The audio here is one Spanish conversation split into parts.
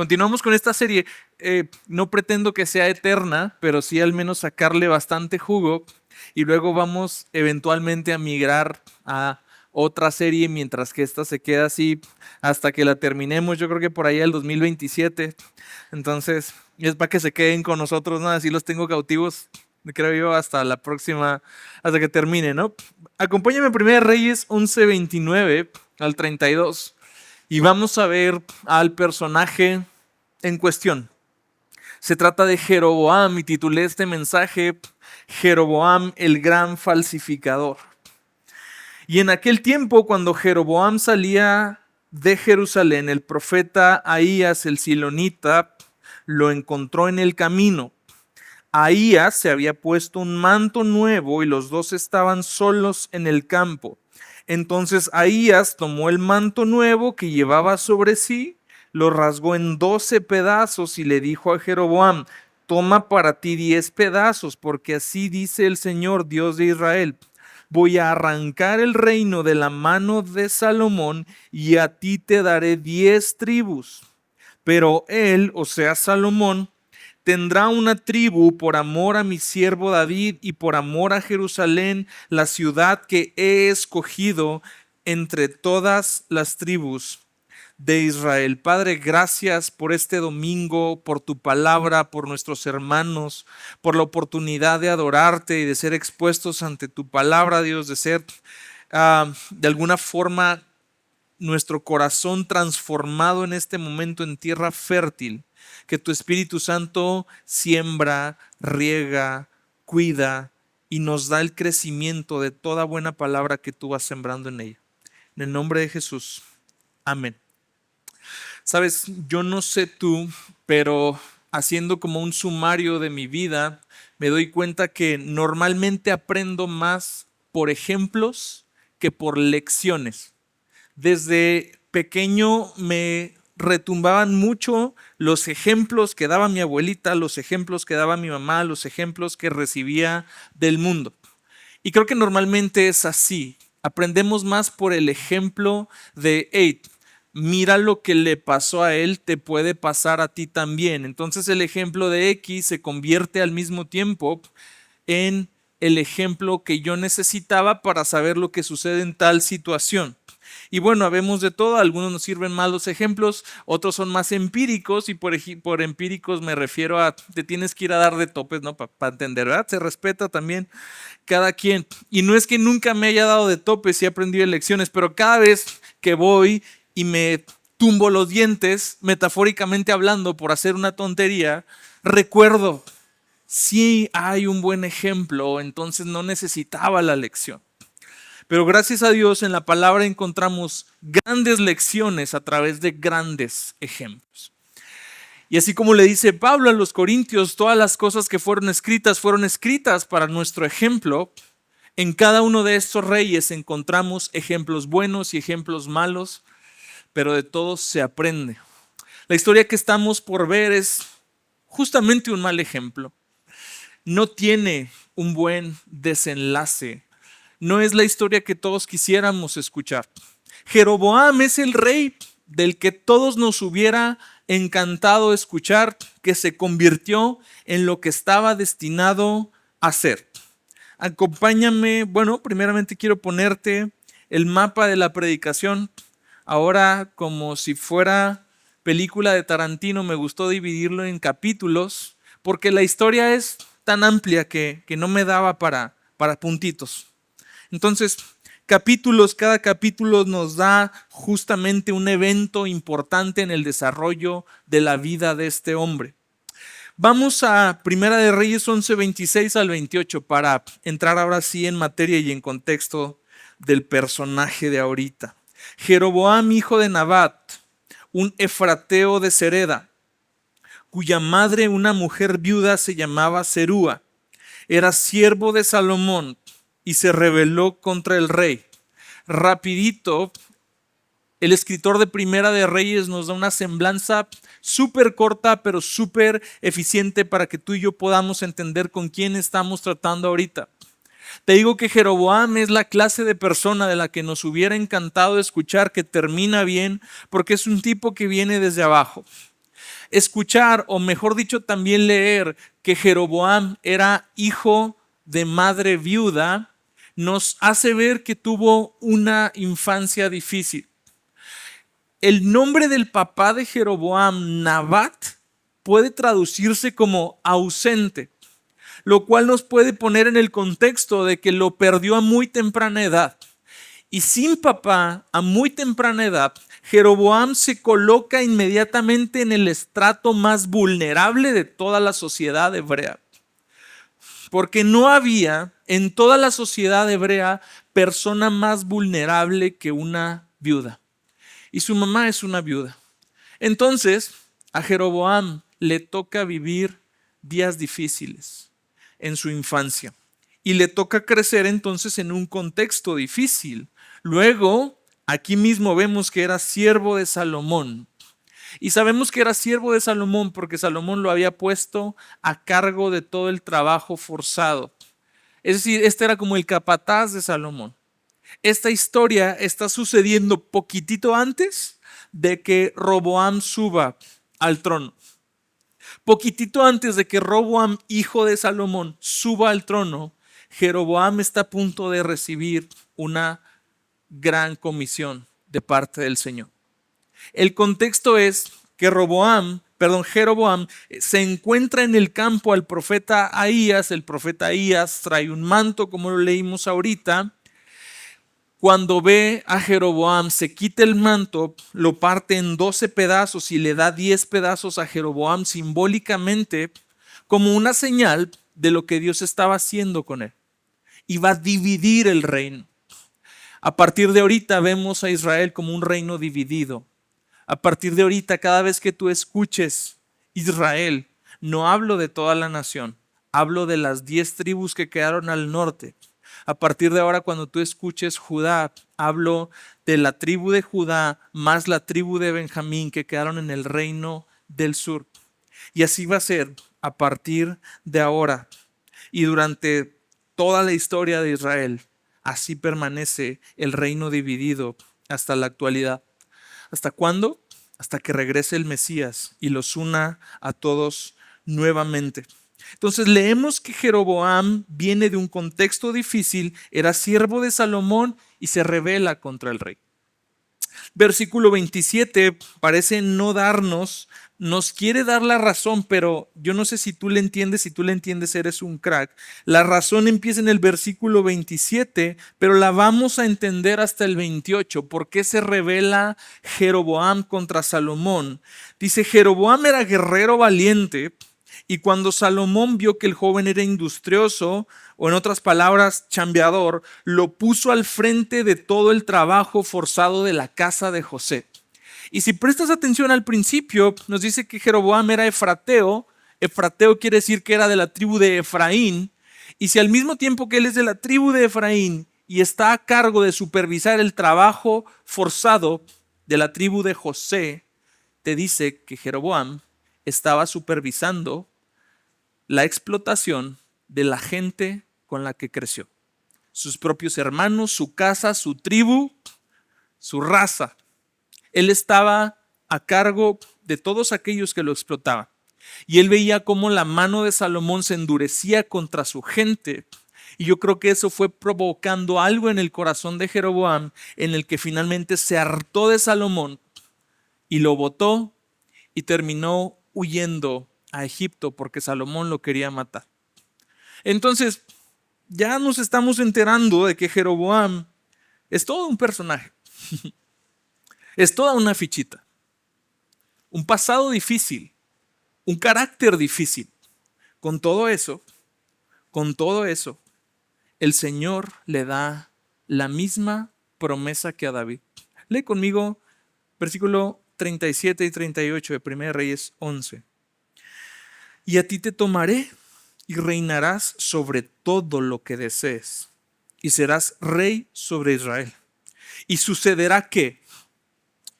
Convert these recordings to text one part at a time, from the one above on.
Continuamos con esta serie. No pretendo que sea eterna, pero sí al menos sacarle bastante jugo y luego vamos eventualmente a migrar a otra serie mientras que esta se queda así hasta que la terminemos. Yo creo que por ahí el 2027. Entonces, es para que se queden con nosotros, ¿no? Así los tengo cautivos, creo yo, hasta la próxima, hasta que termine, ¿no? Acompáñame a 1 Reyes 11:29 al 32 y vamos a ver al personaje en cuestión. Se trata de Jeroboam y titulé este mensaje Jeroboam el gran falsificador. Y en aquel tiempo, cuando Jeroboam salía de Jerusalén, el profeta Ahías el silonita lo encontró en el camino. Ahías se había puesto un manto nuevo y los dos estaban solos en el campo. Entonces Ahías tomó el manto nuevo que llevaba sobre sí, lo rasgó en 12 pedazos y le dijo a Jeroboam: toma para ti 10 pedazos, porque así dice el Señor, Dios de Israel: voy a arrancar el reino de la mano de Salomón y a ti te daré 10 tribus. Pero él, o sea Salomón, tendrá una tribu por amor a mi siervo David y por amor a Jerusalén, la ciudad que he escogido entre todas las tribus de Israel. Padre, gracias por este domingo, por tu palabra, por nuestros hermanos, por la oportunidad de adorarte y de ser expuestos ante tu palabra, Dios, de ser de alguna forma nuestro corazón transformado en este momento en tierra fértil, que tu Espíritu Santo siembra, riega, cuida y nos da el crecimiento de toda buena palabra que tú vas sembrando en ella. En el nombre de Jesús. Amén. Sabes, yo no sé tú, pero haciendo como un sumario de mi vida, me doy cuenta que normalmente aprendo más por ejemplos que por lecciones. Desde pequeño me retumbaban mucho los ejemplos que daba mi abuelita, los ejemplos que daba mi mamá, los ejemplos que recibía del mundo. Y creo que normalmente es así. Aprendemos más por el ejemplo de, hey, mira lo que le pasó a él, te puede pasar a ti también. Entonces el ejemplo de X se convierte al mismo tiempo en el ejemplo que yo necesitaba para saber lo que sucede en tal situación. Y bueno, habemos de todo, algunos nos sirven más los ejemplos, otros son más empíricos, y por empíricos me refiero a te tienes que ir a dar de topes, ¿no? Para entender, ¿verdad? Se respeta también cada quien. Y no es que nunca me haya dado de topes y he aprendido lecciones, pero cada vez que voy y me tumbo los dientes, metafóricamente hablando, por hacer una tontería, recuerdo, si hay un buen ejemplo, entonces no necesitaba la lección. Pero gracias a Dios en la palabra encontramos grandes lecciones a través de grandes ejemplos. Y así como le dice Pablo a los Corintios, todas las cosas que fueron escritas para nuestro ejemplo. En cada uno de estos reyes encontramos ejemplos buenos y ejemplos malos, pero de todos se aprende. La historia que estamos por ver es justamente un mal ejemplo. No tiene un buen desenlace. No es la historia que todos quisiéramos escuchar. Jeroboam es el rey del que todos nos hubiera encantado escuchar, que se convirtió en lo que estaba destinado a ser. Acompáñame, bueno, primeramente quiero ponerte el mapa de la predicación. Ahora, como si fuera película de Tarantino, me gustó dividirlo en capítulos, porque la historia es tan amplia que no me daba para puntitos. Entonces, cada capítulo nos da justamente un evento importante en el desarrollo de la vida de este hombre. Vamos a 1 Reyes 11:26 al 28 para entrar ahora sí en materia y en contexto del personaje de ahorita. Jeroboam, hijo de Nabat, un efrateo de Sereda, cuya madre, una mujer viuda, se llamaba Serúa, era siervo de Salomón y se rebeló contra el rey. Rapidito, el escritor de Primera de Reyes nos da una semblanza súper corta, pero súper eficiente para que tú y yo podamos entender con quién estamos tratando ahorita. Te digo que Jeroboam es la clase de persona de la que nos hubiera encantado escuchar que termina bien, porque es un tipo que viene desde abajo. Escuchar, o mejor dicho, también leer que Jeroboam era hijo de madre viuda, nos hace ver que tuvo una infancia difícil. El nombre del papá de Jeroboam, Nabat, puede traducirse como ausente, lo cual nos puede poner en el contexto de que lo perdió a muy temprana edad. Y sin papá, a muy temprana edad, Jeroboam se coloca inmediatamente en el estrato más vulnerable de toda la sociedad hebrea. Porque no había en toda la sociedad hebrea persona más vulnerable que una viuda. Y su mamá es una viuda. Entonces, a Jeroboam le toca vivir días difíciles en su infancia. Y le toca crecer entonces en un contexto difícil. Luego, aquí mismo vemos que era siervo de Salomón. Y sabemos que era siervo de Salomón porque Salomón lo había puesto a cargo de todo el trabajo forzado. Es decir, este era como el capataz de Salomón. Esta historia está sucediendo poquitito antes de que Roboam suba al trono. Poquitito antes de que Roboam, hijo de Salomón, suba al trono, Jeroboam está a punto de recibir una gran comisión de parte del Señor. El contexto es que Jeroboam se encuentra en el campo al profeta Ahías. El profeta Ahías trae un manto, como lo leímos ahorita. Cuando ve a Jeroboam, se quita el manto, lo parte en 12 pedazos y le da 10 pedazos a Jeroboam simbólicamente como una señal de lo que Dios estaba haciendo con él. Y va a dividir el reino. A partir de ahorita vemos a Israel como un reino dividido. A partir de ahorita, cada vez que tú escuches Israel, no hablo de toda la nación, hablo de las 10 tribus que quedaron al norte. A partir de ahora, cuando tú escuches Judá, hablo de la tribu de Judá más la tribu de Benjamín que quedaron en el reino del sur. Y así va a ser a partir de ahora y durante toda la historia de Israel. Así permanece el reino dividido hasta la actualidad. ¿Hasta cuándo? Hasta que regrese el Mesías y los una a todos nuevamente. Entonces leemos que Jeroboam viene de un contexto difícil, era siervo de Salomón y se rebela contra el rey. Versículo 27 parece no darnos, nos quiere dar la razón, pero yo no sé si tú le entiendes eres un crack. La razón empieza en el versículo 27, pero la vamos a entender hasta el 28. ¿Por qué se rebela Jeroboam contra Salomón? Dice, Jeroboam era guerrero valiente. Y cuando Salomón vio que el joven era industrioso, o en otras palabras, chambeador, lo puso al frente de todo el trabajo forzado de la casa de José. Y si prestas atención al principio, nos dice que Jeroboam era efrateo. Efrateo quiere decir que era de la tribu de Efraín. Y si al mismo tiempo que él es de la tribu de Efraín y está a cargo de supervisar el trabajo forzado de la tribu de José, te dice que Jeroboam estaba supervisando la explotación de la gente con la que creció. Sus propios hermanos, su casa, su tribu, su raza. Él estaba a cargo de todos aquellos que lo explotaban. Y él veía cómo la mano de Salomón se endurecía contra su gente. Y yo creo que eso fue provocando algo en el corazón de Jeroboam, en el que finalmente se hartó de Salomón y lo botó y terminó huyendo a Egipto porque Salomón lo quería matar. Entonces, ya nos estamos enterando de que Jeroboam es todo un personaje. Es toda una fichita. Un pasado difícil, un carácter difícil. Con todo eso, el Señor le da la misma promesa que a David. Lee conmigo versículo 37 y 38 de 1 Reyes 11. Y a ti te tomaré y reinarás sobre todo lo que desees, y serás rey sobre Israel. Y sucederá que,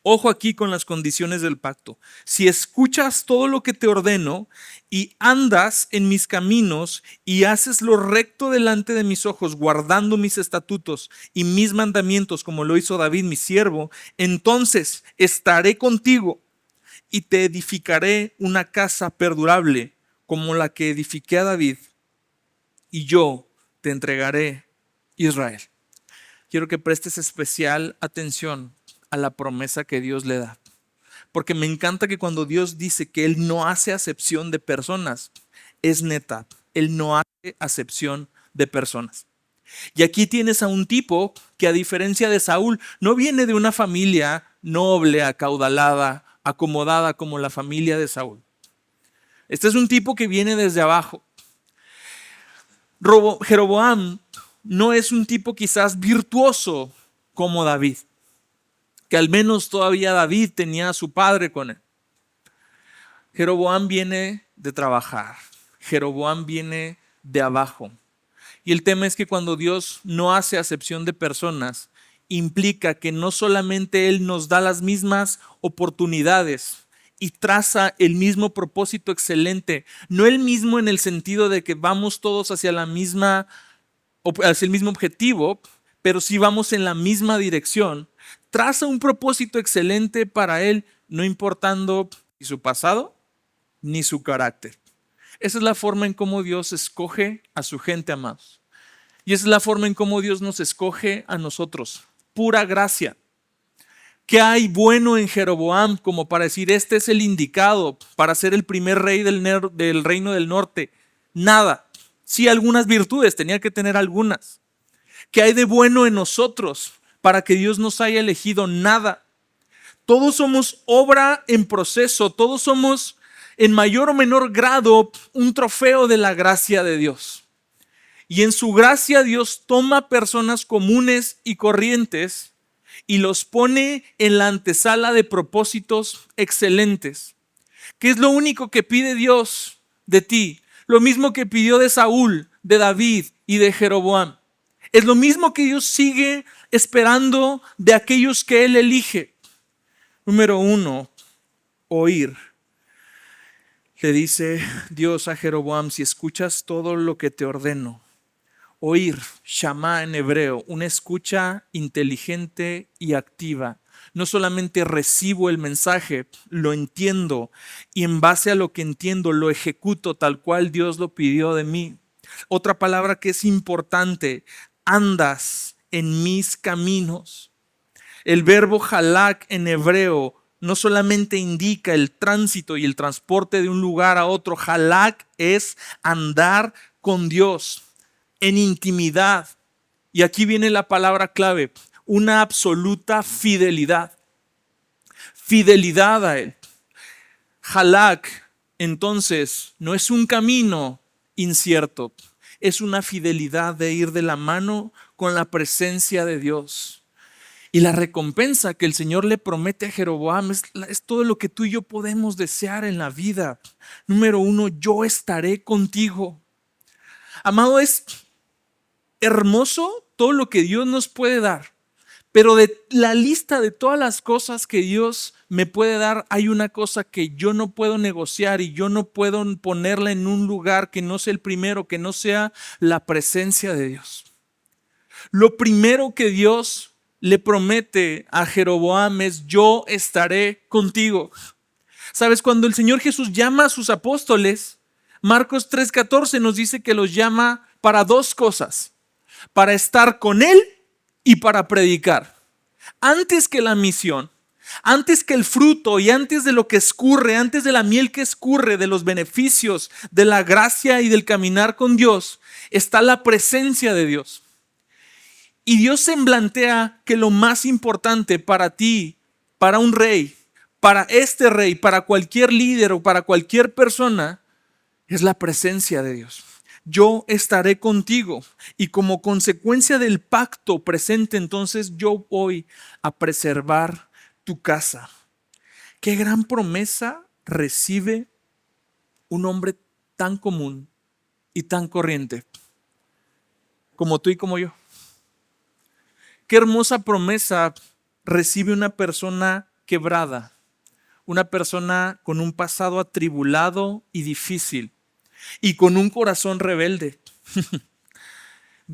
ojo aquí con las condiciones del pacto, si escuchas todo lo que te ordeno y andas en mis caminos y haces lo recto delante de mis ojos, guardando mis estatutos y mis mandamientos como lo hizo David mi siervo, entonces estaré contigo y te edificaré una casa perdurable como la que edifiqué a David, y yo te entregaré Israel. Quiero que prestes especial atención a la promesa que Dios le da, porque me encanta que cuando Dios dice que Él no hace acepción de personas, es neta, Él no hace acepción de personas. Y aquí tienes a un tipo que, a diferencia de Saúl, no viene de una familia noble, acaudalada, acomodada como la familia de Saúl. Este es un tipo que viene desde abajo. Jeroboam no es un tipo quizás virtuoso como David, que al menos todavía David tenía a su padre con él. Jeroboam viene de trabajar. Jeroboam viene de abajo. Y el tema es que cuando Dios no hace acepción de personas, implica que no solamente Él nos da las mismas oportunidades y traza el mismo propósito excelente, no el mismo en el sentido de que vamos todos hacia el mismo objetivo, pero sí vamos en la misma dirección, traza un propósito excelente para Él, no importando ni su pasado ni su carácter. Esa es la forma en cómo Dios escoge a su gente, amados. Y esa es la forma en cómo Dios nos escoge a nosotros. Pura gracia. ¿Qué hay bueno en Jeroboam como para decir este es el indicado para ser el primer rey del reino del norte? Nada. Sí, algunas virtudes, tenía que tener algunas. ¿Qué hay de bueno en nosotros para que Dios nos haya elegido? Nada. Todos somos obra en proceso, todos somos en mayor o menor grado un trofeo de la gracia de Dios. Y en su gracia Dios toma personas comunes y corrientes y los pone en la antesala de propósitos excelentes. ¿Qué es lo único que pide Dios de ti? Lo mismo que pidió de Saúl, de David y de Jeroboam. Es lo mismo que Dios sigue esperando de aquellos que Él elige. Número 1, oír. Le dice Dios a Jeroboam: si escuchas todo lo que te ordeno. Oír, shamá en hebreo, una escucha inteligente y activa. No solamente recibo el mensaje, lo entiendo y en base a lo que entiendo lo ejecuto tal cual Dios lo pidió de mí. Otra palabra que es importante: andas en mis caminos. El verbo halak en hebreo no solamente indica el tránsito y el transporte de un lugar a otro. Halak es andar con Dios en intimidad. Y aquí viene la palabra clave: una absoluta fidelidad. Fidelidad a Él. Halak, entonces, no es un camino incierto, es una fidelidad de ir de la mano con la presencia de Dios. Y la recompensa que el Señor le promete a Jeroboam es todo lo que tú y yo podemos desear en la vida. Número 1, yo estaré contigo. Amado, es hermoso todo lo que Dios nos puede dar, pero de la lista de todas las cosas que Dios me puede dar, hay una cosa que yo no puedo negociar y yo no puedo ponerla en un lugar que no sea el primero, que no sea la presencia de Dios. Lo primero que Dios le promete a Jeroboam es: yo estaré contigo. ¿Sabes? Cuando el Señor Jesús llama a sus apóstoles, Marcos 3:14 nos dice que los llama para dos cosas: para estar con Él y para predicar. Antes que la misión, antes que el fruto y antes de lo que escurre, antes de la miel que escurre, de los beneficios, de la gracia y del caminar con Dios, está la presencia de Dios. Y Dios semblantea que lo más importante para ti, para un rey, para este rey, para cualquier líder o para cualquier persona, es la presencia de Dios. Yo estaré contigo y como consecuencia del pacto presente, entonces yo voy a preservar tu casa. Qué gran promesa recibe un hombre tan común y tan corriente como tú y como yo. Qué hermosa promesa recibe una persona quebrada, una persona con un pasado atribulado y difícil y con un corazón rebelde.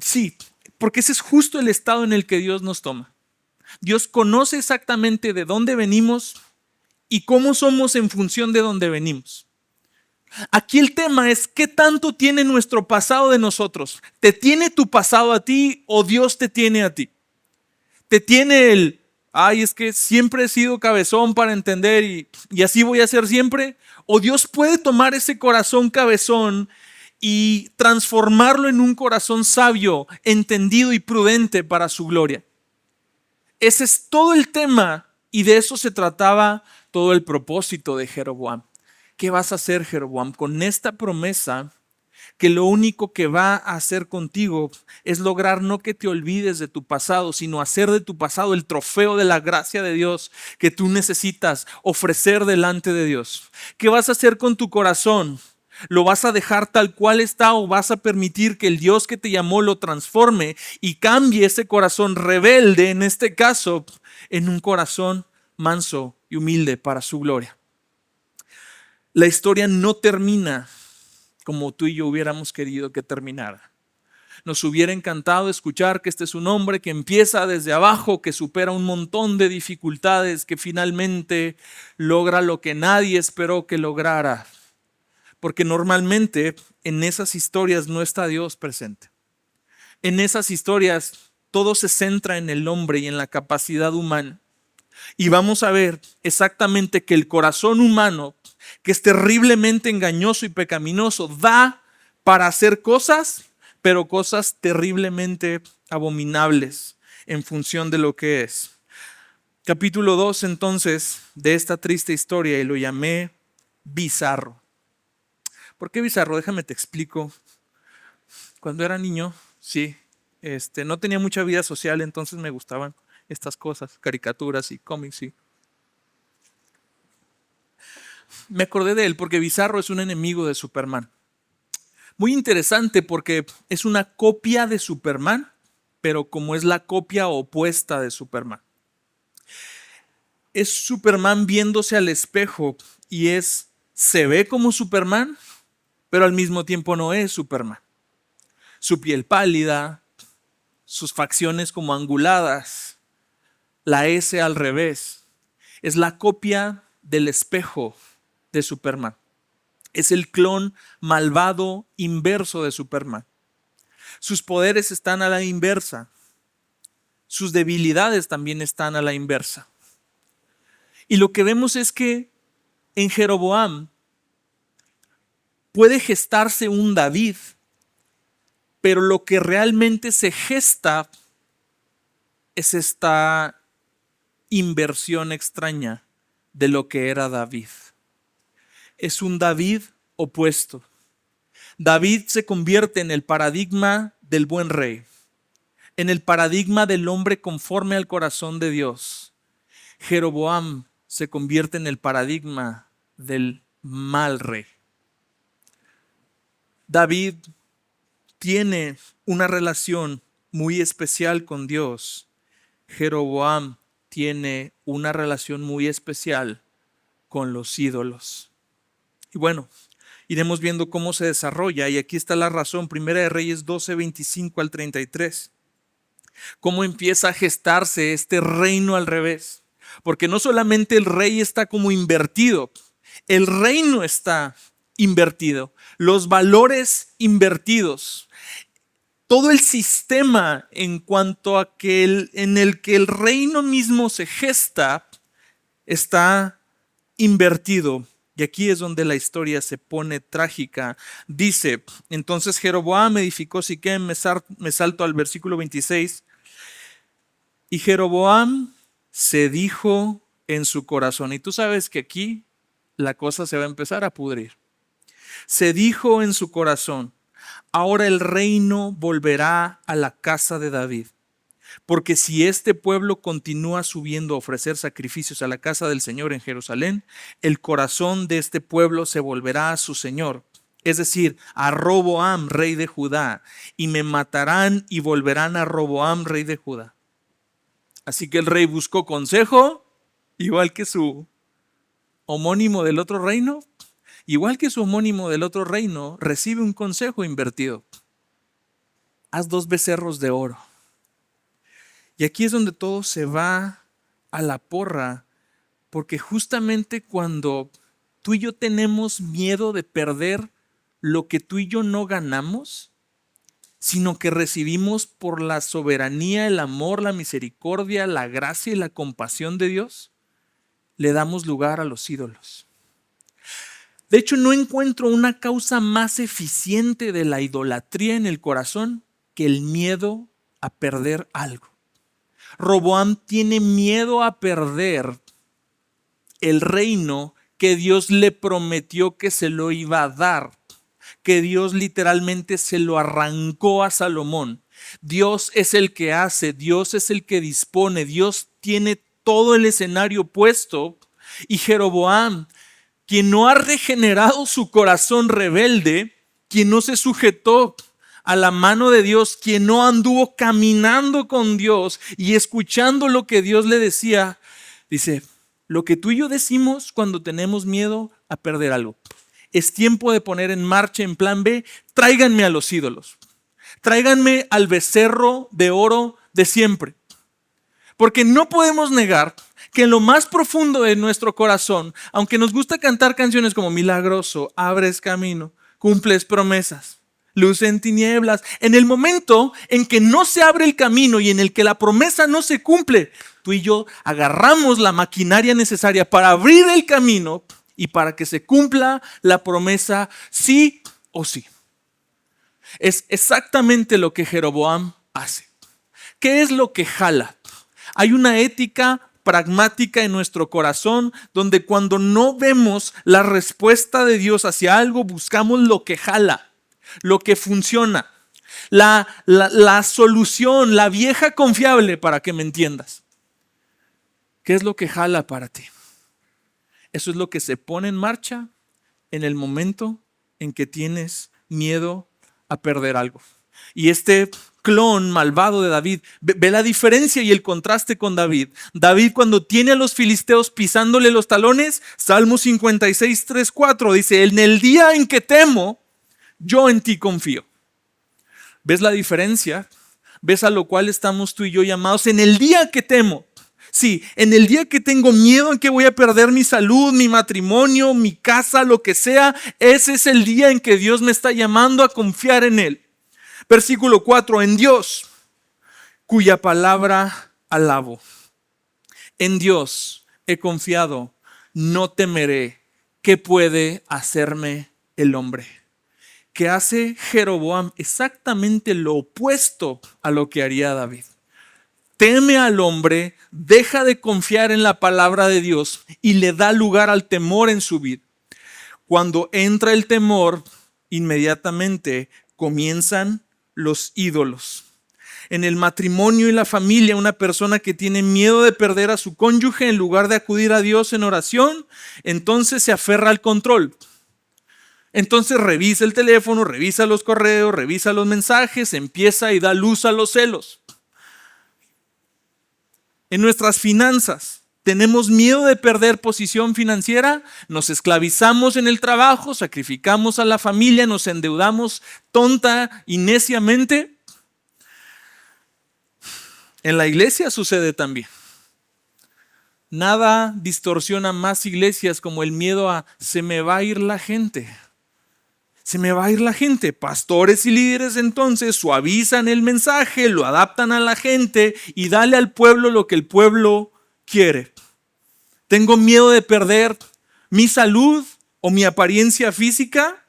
Sí, porque ese es justo el estado en el que Dios nos toma. Dios conoce exactamente de dónde venimos y cómo somos en función de donde venimos. Aquí el tema es qué tanto tiene nuestro pasado de nosotros. ¿Te tiene tu pasado a ti o Dios te tiene a ti? ¿Te tiene ay, es que siempre he sido cabezón para entender y así voy a ser siempre? ¿O Dios puede tomar ese corazón cabezón y transformarlo en un corazón sabio, entendido y prudente para su gloria? Ese es todo el tema y de eso se trataba todo el propósito de Jeroboam. ¿Qué vas a hacer, Jeroboam, con esta promesa que lo único que va a hacer contigo es lograr no que te olvides de tu pasado, sino hacer de tu pasado el trofeo de la gracia de Dios que tú necesitas ofrecer delante de Dios? ¿Qué vas a hacer con tu corazón? ¿Lo vas a dejar tal cual está o vas a permitir que el Dios que te llamó lo transforme y cambie ese corazón rebelde, en este caso, en un corazón manso y humilde para su gloria? La historia no termina como tú y yo hubiéramos querido que terminara. Nos hubiera encantado escuchar que este es un hombre que empieza desde abajo, que supera un montón de dificultades, que finalmente logra lo que nadie esperó que lograra. Porque normalmente en esas historias no está Dios presente. En esas historias todo se centra en el hombre y en la capacidad humana. Y vamos a ver exactamente que el corazón humano, que es terriblemente engañoso y pecaminoso, da para hacer cosas, pero cosas terriblemente abominables en función de lo que es. Capítulo 2 entonces de esta triste historia, y lo llamé bizarro. ¿Por qué bizarro? Déjame te explico. Cuando era niño, sí, no tenía mucha vida social, entonces me gustaban estas cosas, caricaturas y cómics. Y me acordé de él porque Bizarro es un enemigo de Superman. Muy interesante porque es una copia de Superman, pero como es la copia opuesta de Superman. Es Superman viéndose al espejo y se ve como Superman, pero al mismo tiempo no es Superman. Su piel pálida, sus facciones como anguladas, la S al revés. Es la copia del espejo de Superman. Es el clon malvado inverso de Superman. Sus poderes están a la inversa. Sus debilidades también están a la inversa. Y lo que vemos es que en Jeroboam puede gestarse un David, pero lo que realmente se gesta es esta inversión extraña de lo que era David. Es un David opuesto. David se convierte en el paradigma del buen rey, en el paradigma del hombre conforme al corazón de Dios. Jeroboam se convierte en el paradigma del mal rey. David tiene una relación muy especial con Dios. Jeroboam tiene una relación muy especial con los ídolos. Y bueno, iremos viendo cómo se desarrolla, y aquí está la razón. Primera de Reyes 12, 25 al 33. Cómo empieza a gestarse este reino al revés. Porque no solamente el rey está como invertido, el reino está invertido, los valores invertidos. Todo el sistema en cuanto a en el que el reino mismo se gesta está invertido. Y aquí es donde la historia se pone trágica. Dice, entonces Jeroboam edificó Siquem, me salto al versículo 26. Y Jeroboam se dijo en su corazón. Y tú sabes que aquí la cosa se va a empezar a pudrir. Se dijo en su corazón, ahora el reino volverá a la casa de David. Porque si este pueblo continúa subiendo a ofrecer sacrificios a la casa del Señor en Jerusalén, el corazón de este pueblo se volverá a su Señor, es decir, a Roboam, rey de Judá, y me matarán y volverán a Roboam, rey de Judá. Así que el rey buscó consejo, igual que su homónimo del otro reino. Igual que su homónimo del otro reino, recibe un consejo invertido. Haz 2 becerros de oro. Y aquí es donde todo se va a la porra, Porque justamente cuando tú y yo tenemos miedo de perder lo que tú y yo no ganamos, sino que recibimos por la soberanía, el amor, la misericordia, la gracia y la compasión de Dios, le damos lugar a los ídolos. De hecho, no encuentro una causa más eficiente de la idolatría en el corazón que el miedo a perder algo. Roboam tiene miedo a perder el reino que Dios le prometió que se lo iba a dar, que Dios literalmente se lo arrancó a Salomón. Dios es el que hace, Dios es el que dispone, Dios tiene todo el escenario puesto, y Jeroboam, quien no ha regenerado su corazón rebelde, quien no se sujetó a la mano de Dios, quien no anduvo caminando con Dios y escuchando lo que Dios le decía, dice, lo que tú y yo decimos cuando tenemos miedo a perder algo. Es tiempo de poner en marcha en plan B, tráiganme a los ídolos. Tráiganme al becerro de oro de siempre. Porque no podemos negar que en lo más profundo de nuestro corazón, aunque nos gusta cantar canciones como Milagroso, abres camino, cumples promesas, luz en tinieblas, en el momento en que no se abre el camino y en el que la promesa no se cumple, tú y yo agarramos la maquinaria necesaria para abrir el camino y para que se cumpla la promesa sí o sí. Es exactamente lo que Jeroboam hace. ¿Qué es lo que jala? Hay una ética pragmática en nuestro corazón donde cuando no vemos la respuesta de Dios hacia algo, buscamos lo que jala, lo que funciona, la solución, la vieja confiable, para que me entiendas. ¿Qué es lo que jala para ti? Eso es lo que se pone en marcha en el momento en que tienes miedo a perder algo. Y este clon malvado de David, ve la diferencia y el contraste con David. David, cuando tiene a los filisteos pisándole los talones, Salmo 56, 3, 4 dice, en el día en que temo, yo en ti confío. ¿Ves la diferencia? ¿Ves a lo cual estamos tú y yo llamados? En el día que temo. Sí, en el día que tengo miedo en que voy a perder mi salud, mi matrimonio, mi casa, lo que sea, ese es el día en que Dios me está llamando a confiar en Él. Versículo 4, en Dios, cuya palabra alabo. En Dios he confiado, no temeré. ¿Qué puede hacerme el hombre? Que hace Jeroboam exactamente lo opuesto a lo que haría David. Teme al hombre, deja de confiar en la palabra de Dios y le da lugar al temor en su vida. Cuando entra el temor, inmediatamente comienzan los ídolos. En el matrimonio y la familia, una persona que tiene miedo de perder a su cónyuge, en lugar de acudir a Dios en oración, entonces se aferra al control. Entonces revisa el teléfono, revisa los correos, revisa los mensajes, empieza y da luz a los celos. En nuestras finanzas, tenemos miedo de perder posición financiera, nos esclavizamos en el trabajo, sacrificamos a la familia, nos endeudamos tonta y neciamente. En la iglesia sucede también. Nada distorsiona más iglesias como el miedo a se me va a ir la gente. Se me va a ir la gente. Pastores y líderes entonces suavizan el mensaje, lo adaptan a la gente y dale al pueblo lo que el pueblo quiere. Tengo miedo de perder mi salud o mi apariencia física,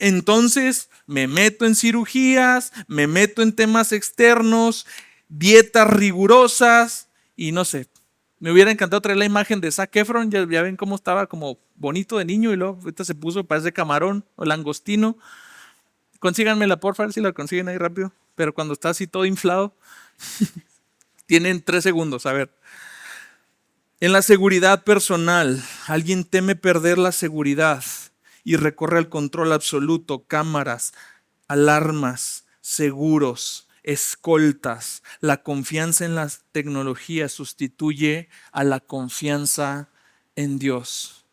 entonces me meto en cirugías, me meto en temas externos, dietas rigurosas y no sé. Me hubiera encantado traer la imagen de Zac Efron, ya ven cómo estaba como bonito de niño y luego ahorita se puso, parece camarón o langostino. Consíganmela por favor, si la consiguen ahí rápido, pero cuando está así todo inflado, tienen 3 segundos, a ver. En la seguridad personal, alguien teme perder la seguridad y recorre al control absoluto, cámaras, alarmas, seguros, escoltas. La confianza en las tecnologías sustituye a la confianza en Dios.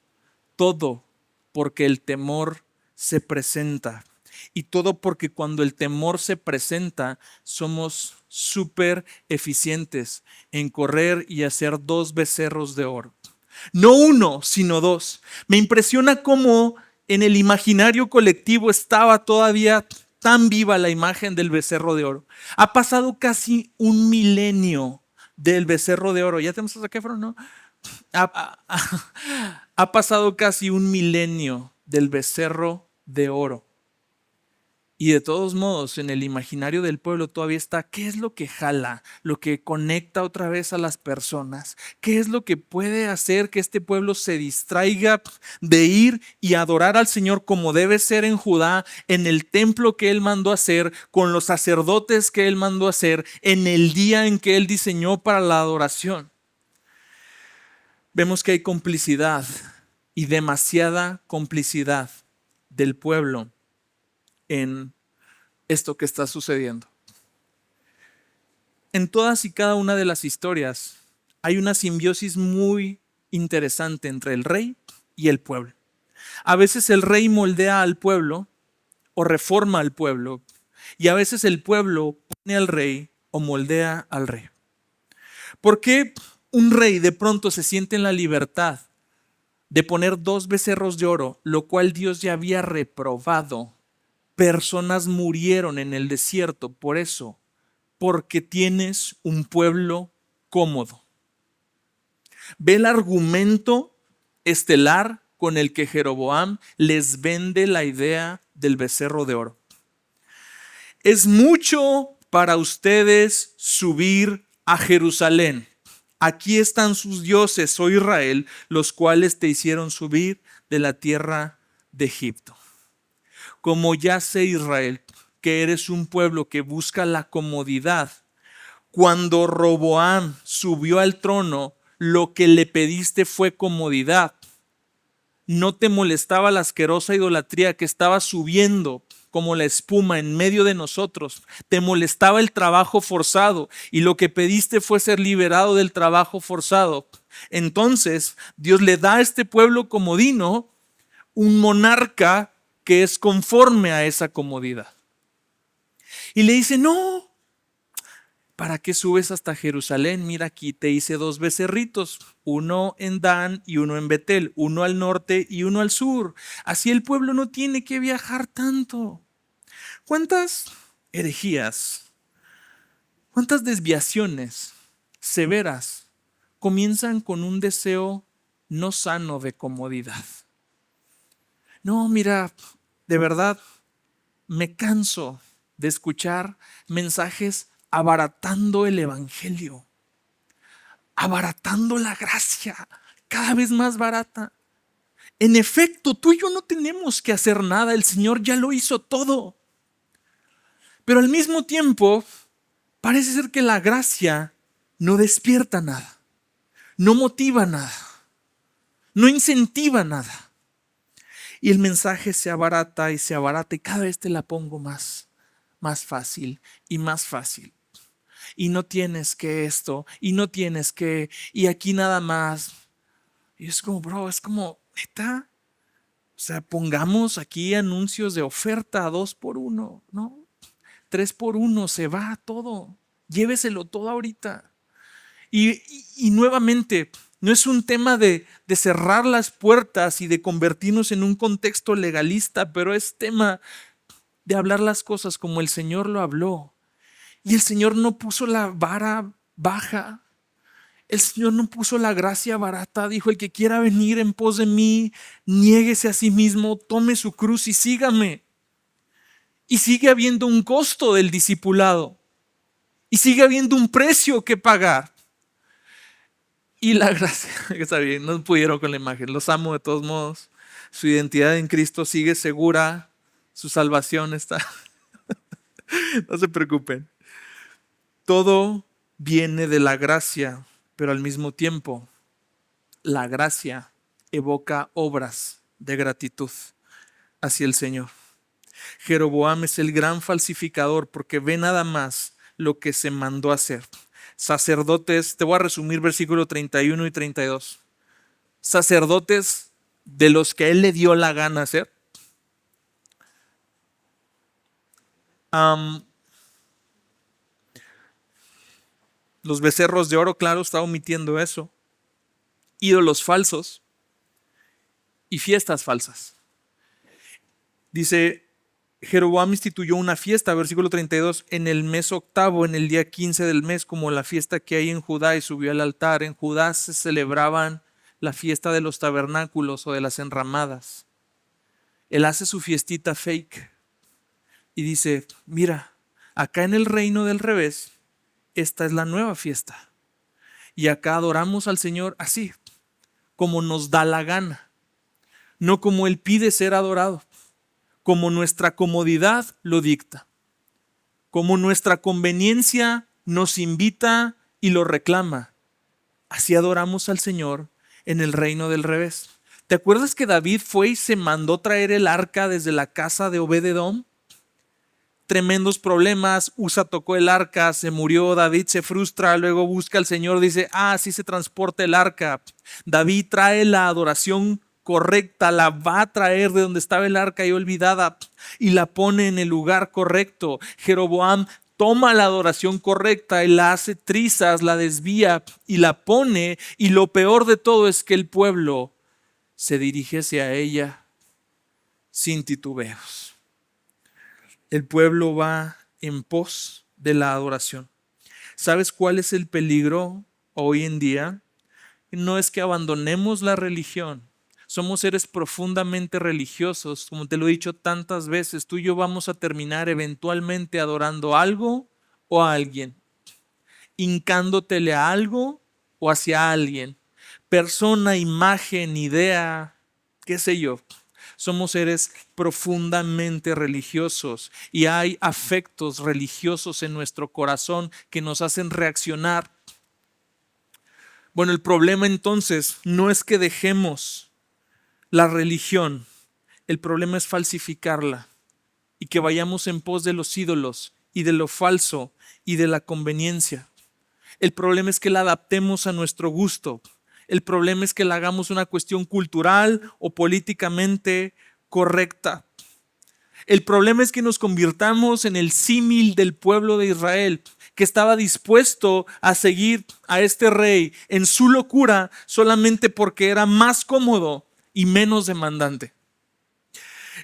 Todo porque el temor se presenta. Y todo porque cuando el temor se presenta, somos súper eficientes en correr y hacer 2 becerros de oro. No uno, sino dos. Me impresiona cómo en el imaginario colectivo estaba todavía tan viva la imagen del becerro de oro. Ha pasado casi un milenio del becerro de oro. ¿Ya tenemos a Zac Efron, no? Ha pasado casi un milenio del becerro de oro. Y de todos modos, en el imaginario del pueblo todavía está, ¿qué es lo que jala, lo que conecta otra vez a las personas? ¿Qué es lo que puede hacer que este pueblo se distraiga de ir y adorar al Señor como debe ser en Judá, en el templo que Él mandó hacer, con los sacerdotes que Él mandó hacer, en el día en que Él diseñó para la adoración? Vemos que hay complicidad y demasiada complicidad del pueblo en esto que está sucediendo. En todas y cada una de las historias hay una simbiosis muy interesante entre el rey y el pueblo. A veces el rey moldea al pueblo o reforma al pueblo, y a veces el pueblo pone al rey o moldea al rey. ¿Por qué un rey de pronto se siente en la libertad de poner 2 becerros de oro, lo cual Dios ya había reprobado? Personas murieron en el desierto por eso, porque tienes un pueblo cómodo. Ve el argumento estelar con el que Jeroboam les vende la idea del becerro de oro. Es mucho para ustedes subir a Jerusalén. Aquí están sus dioses, oh Israel, los cuales te hicieron subir de la tierra de Egipto. Como ya sé, Israel, que eres un pueblo que busca la comodidad, cuando Roboam subió al trono, lo que le pediste fue comodidad. No te molestaba la asquerosa idolatría que estaba subiendo como la espuma en medio de nosotros. Te molestaba el trabajo forzado y lo que pediste fue ser liberado del trabajo forzado. Entonces Dios le da a este pueblo comodino un monarca que es conforme a esa comodidad. Y le dice, no, ¿para qué subes hasta Jerusalén? Mira, aquí te hice 2 becerritos, uno en Dan y uno en Betel, uno al norte y uno al sur. Así el pueblo no tiene que viajar tanto. ¿Cuántas herejías, cuántas desviaciones severas comienzan con un deseo no sano de comodidad? No, mira, de verdad, me canso de escuchar mensajes abaratando el evangelio, abaratando la gracia, cada vez más barata. En efecto, tú y yo no tenemos que hacer nada, el Señor ya lo hizo todo. Pero al mismo tiempo, parece ser que la gracia no despierta nada, no motiva nada, no incentiva nada. Y el mensaje se abarata y cada vez te la pongo más fácil y más fácil. Y no tienes que esto, y no tienes que, y aquí nada más. Y es como, bro, es como, neta. O sea, pongamos aquí anuncios de oferta 2 por 1, ¿no? 3 por 1, se va todo. Lléveselo todo ahorita. Y nuevamente, no es un tema de cerrar las puertas y de convertirnos en un contexto legalista, pero es tema de hablar las cosas como el Señor lo habló. Y el Señor no puso la vara baja. El Señor no puso la gracia barata. Dijo, el que quiera venir en pos de mí, niéguese a sí mismo, tome su cruz y sígame. Y sigue habiendo un costo del discipulado. Y sigue habiendo un precio que pagar. Y la gracia, está bien, no pudieron con la imagen. Los amo de todos modos. Su identidad en Cristo sigue segura. Su salvación está. No se preocupen. Todo viene de la gracia, pero al mismo tiempo, la gracia evoca obras de gratitud hacia el Señor. Jeroboam es el gran falsificador porque ve nada más lo que se mandó a hacer. Sacerdotes, te voy a resumir versículo 31 y 32. Sacerdotes de los que él le dio la gana hacer. Los becerros de oro, claro, está omitiendo eso. ídolos falsos y fiestas falsas. Dice, Jeroboam instituyó una fiesta, versículo 32, en el mes octavo, en el día 15 del mes, como la fiesta que hay en Judá, y subió al altar. En Judá se celebraban la fiesta de los tabernáculos o de las enramadas. Él hace su fiestita fake y dice, mira, acá en el reino del revés, esta es la nueva fiesta. Y acá adoramos al Señor así, como nos da la gana, no como Él pide ser adorado, como nuestra comodidad lo dicta, como nuestra conveniencia nos invita y lo reclama. Así adoramos al Señor en el reino del revés. ¿Te acuerdas que David fue y se mandó traer el arca desde la casa de Obed-edom? Tremendos problemas, Usa tocó el arca, se murió, David se frustra, luego busca al Señor, dice, así se transporta el arca. David trae la adoración correcta, la va a traer de donde estaba el arca y olvidada y la pone en el lugar correcto. Jeroboam toma la adoración correcta y la hace trizas, la desvía y la pone, y lo peor de todo es que el pueblo se dirige hacia ella sin titubeos. El pueblo va en pos de la adoración. ¿Sabes cuál es el peligro hoy en día? No es que abandonemos la religión. Somos seres profundamente religiosos. Como te lo he dicho tantas veces, tú y yo vamos a terminar eventualmente adorando algo o a alguien, hincándotele a algo o hacia alguien. Persona, imagen, idea, qué sé yo. Somos seres profundamente religiosos y hay afectos religiosos en nuestro corazón que nos hacen reaccionar. Bueno, el problema entonces no es que dejemos la religión, el problema es falsificarla y que vayamos en pos de los ídolos y de lo falso y de la conveniencia. El problema es que la adaptemos a nuestro gusto. El problema es que la hagamos una cuestión cultural o políticamente correcta. El problema es que nos convirtamos en el símil del pueblo de Israel, que estaba dispuesto a seguir a este rey en su locura solamente porque era más cómodo y menos demandante.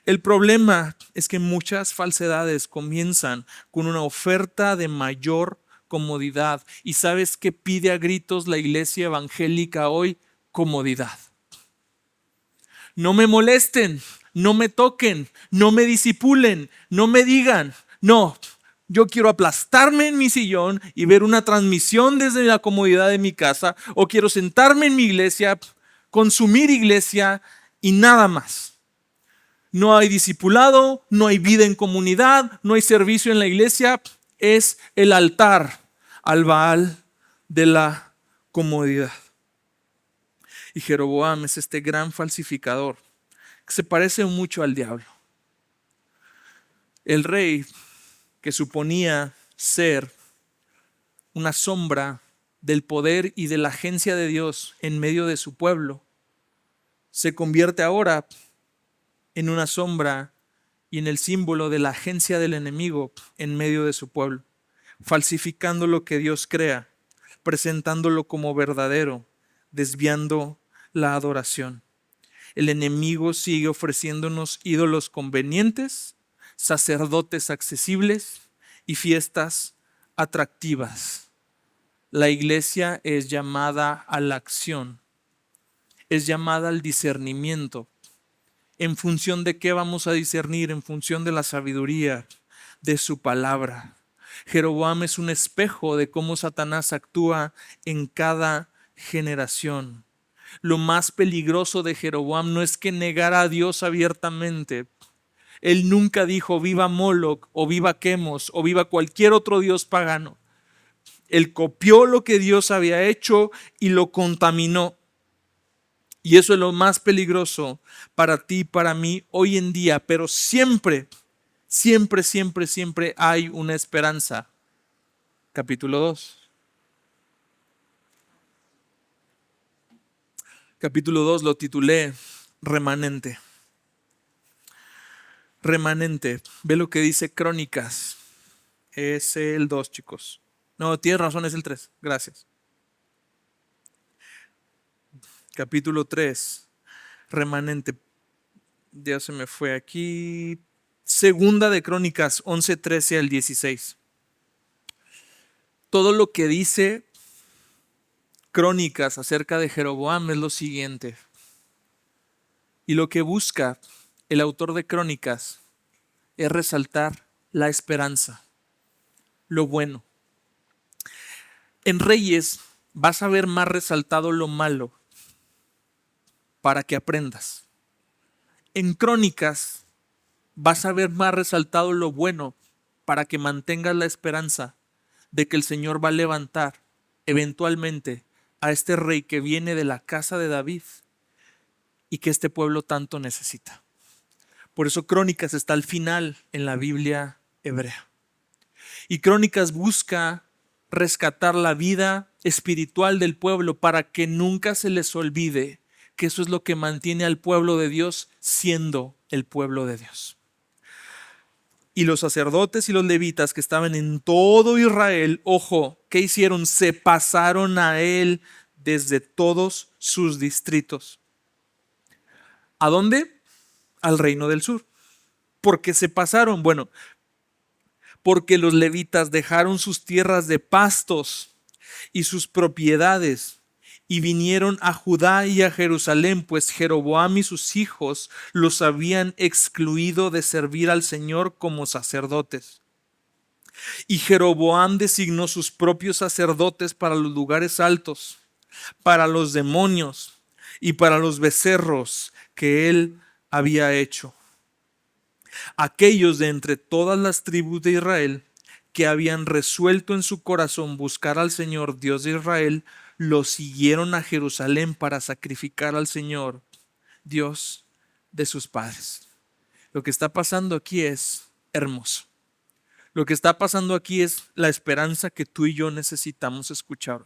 El problema es que muchas falsedades comienzan con una oferta de mayor comodidad. ¿Y sabes qué pide a gritos la iglesia evangélica hoy? Comodidad. No me molesten, no me toquen, no me disipulen, no me digan. No, yo quiero aplastarme en mi sillón y ver una transmisión desde la comodidad de mi casa, o quiero sentarme en mi iglesia, consumir iglesia y nada más. No hay discipulado, no hay vida en comunidad, no hay servicio en la iglesia. Es el altar al Baal de la comodidad. Y Jeroboam es este gran falsificador que se parece mucho al diablo. El rey, que suponía ser una sombra del poder y de la agencia de Dios en medio de su pueblo, se convierte ahora en una sombra y en el símbolo de la agencia del enemigo en medio de su pueblo, falsificando lo que Dios crea, presentándolo como verdadero, desviando la adoración. El enemigo sigue ofreciéndonos ídolos convenientes, sacerdotes accesibles y fiestas atractivas. La iglesia es llamada a la acción, es llamada al discernimiento. ¿En función de qué vamos a discernir? En función de la sabiduría de su palabra. Jeroboam es un espejo de cómo Satanás actúa en cada generación. Lo más peligroso de Jeroboam no es que negara a Dios abiertamente. Él nunca dijo viva Moloch o viva Quemos o viva cualquier otro dios pagano. Él copió lo que Dios había hecho y lo contaminó. Y eso es lo más peligroso para ti y para mí hoy en día. Pero siempre, siempre, siempre, siempre hay una esperanza. Capítulo 2. Capítulo 2 lo titulé Remanente. Remanente. Ve lo que dice Crónicas. Es el 2, chicos. No, tienes razón, es el 3. Gracias. capítulo 3, remanente. Ya se me fue aquí. Segunda de Crónicas 11, 13 al 16. Todo lo que dice Crónicas acerca de Jeroboam es lo siguiente. Y lo que busca el autor de Crónicas es resaltar la esperanza, lo bueno. En Reyes vas a ver más resaltado lo malo para que aprendas. En Crónicas vas a ver más resaltado lo bueno para que mantengas la esperanza de que el Señor va a levantar eventualmente a este rey que viene de la casa de David y que este pueblo tanto necesita. Por eso Crónicas está al final en la Biblia hebrea. Y Crónicas busca rescatar la vida espiritual del pueblo para que nunca se les olvide que eso es lo que mantiene al pueblo de Dios siendo el pueblo de Dios. Y los sacerdotes y los levitas que estaban en todo Israel, ojo, ¿qué hicieron? Se pasaron a él desde todos sus distritos. ¿A dónde? Al reino del sur. ¿Por qué se pasaron? Bueno, porque los levitas dejaron sus tierras de pastos y sus propiedades y vinieron a Judá y a Jerusalén, pues Jeroboam y sus hijos los habían excluido de servir al Señor como sacerdotes. Y Jeroboam designó sus propios sacerdotes para los lugares altos, para los demonios y para los becerros que él había hecho. Aquellos de entre todas las tribus de Israel que habían resuelto en su corazón buscar al Señor Dios de Israel, los siguieron a Jerusalén para sacrificar al Señor Dios de sus padres. Lo que está pasando aquí es hermoso. Lo que está pasando aquí es la esperanza que tú y yo necesitamos escuchar.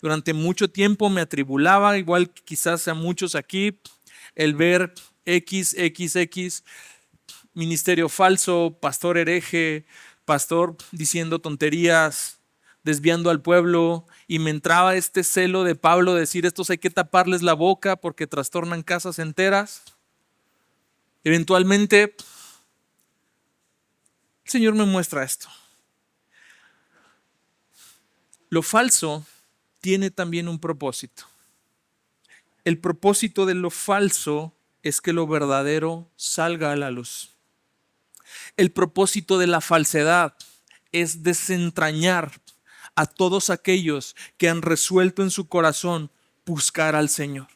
Durante mucho tiempo me atribulaba, igual que quizás a muchos aquí, el ver XXX, ministerio falso, pastor hereje, pastor diciendo tonterías, desviando al pueblo, y me entraba este celo de Pablo de decir, estos hay que taparles la boca porque trastornan casas enteras. Eventualmente, el Señor me muestra esto. Lo falso tiene también un propósito. El propósito de lo falso es que lo verdadero salga a la luz. El propósito de la falsedad es desentrañar a todos aquellos que han resuelto en su corazón buscar al Señor.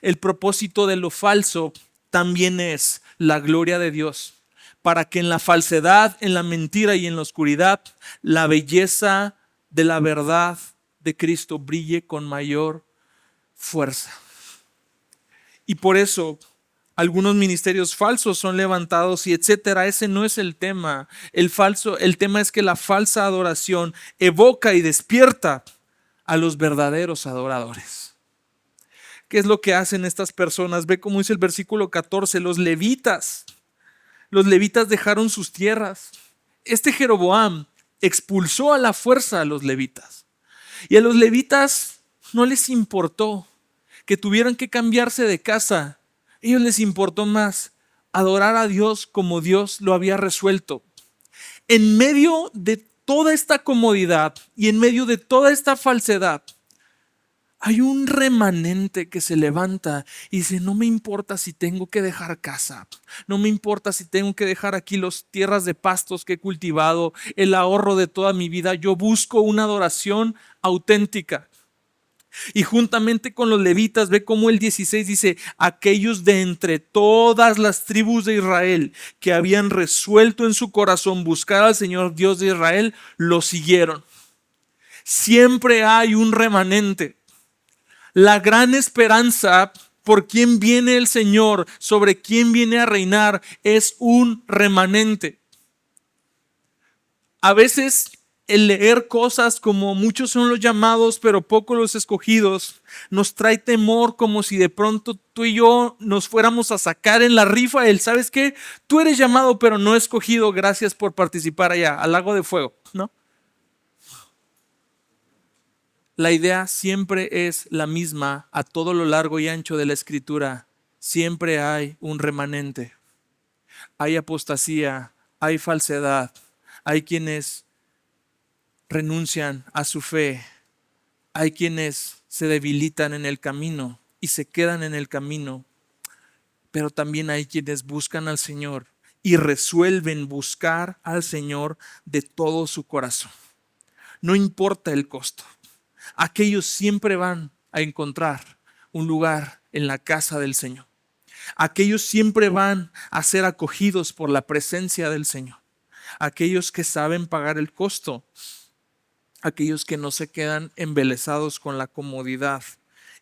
El propósito de lo falso también es la gloria de Dios, para que en la falsedad, en la mentira y en la oscuridad, la belleza de la verdad de Cristo brille con mayor fuerza. Y por eso algunos ministerios falsos son levantados y etcétera. Ese no es el tema. El tema es que la falsa adoración evoca y despierta a los verdaderos adoradores. ¿Qué es lo que hacen estas personas? Ve cómo dice el versículo 14, los levitas dejaron sus tierras. Este Jeroboam expulsó a la fuerza a los levitas. Y a los levitas no les importó que tuvieran que cambiarse de casa. A ellos les importó más adorar a Dios como Dios lo había resuelto. En medio de toda esta comodidad y en medio de toda esta falsedad, hay un remanente que se levanta y dice, no me importa si tengo que dejar casa, no me importa si tengo que dejar aquí las tierras de pastos que he cultivado, el ahorro de toda mi vida, yo busco una adoración auténtica. Y juntamente con los levitas, ve cómo el 16 dice, aquellos de entre todas las tribus de Israel que habían resuelto en su corazón buscar al Señor Dios de Israel, lo siguieron. Siempre hay un remanente. La gran esperanza por quien viene el Señor, sobre quien viene a reinar, es un remanente. A veces el leer cosas como muchos son los llamados, pero pocos los escogidos, nos trae temor, como si de pronto tú y yo nos fuéramos a sacar en la rifa el, ¿sabes qué? Tú eres llamado, pero no escogido, gracias por participar allá, al lago de fuego, ¿no? La idea siempre es la misma a todo lo largo y ancho de la Escritura. Siempre hay un remanente. Hay apostasía, hay falsedad, hay quienes renuncian a su fe, hay quienes se debilitan en el camino y se quedan en el camino, pero también hay quienes buscan al Señor y resuelven buscar al Señor de todo su corazón. No importa el costo. Aquellos siempre van a encontrar un lugar en la casa del Señor. Aquellos siempre van a ser acogidos por la presencia del Señor. Aquellos que saben pagar el costo. Aquellos que no se quedan embelesados con la comodidad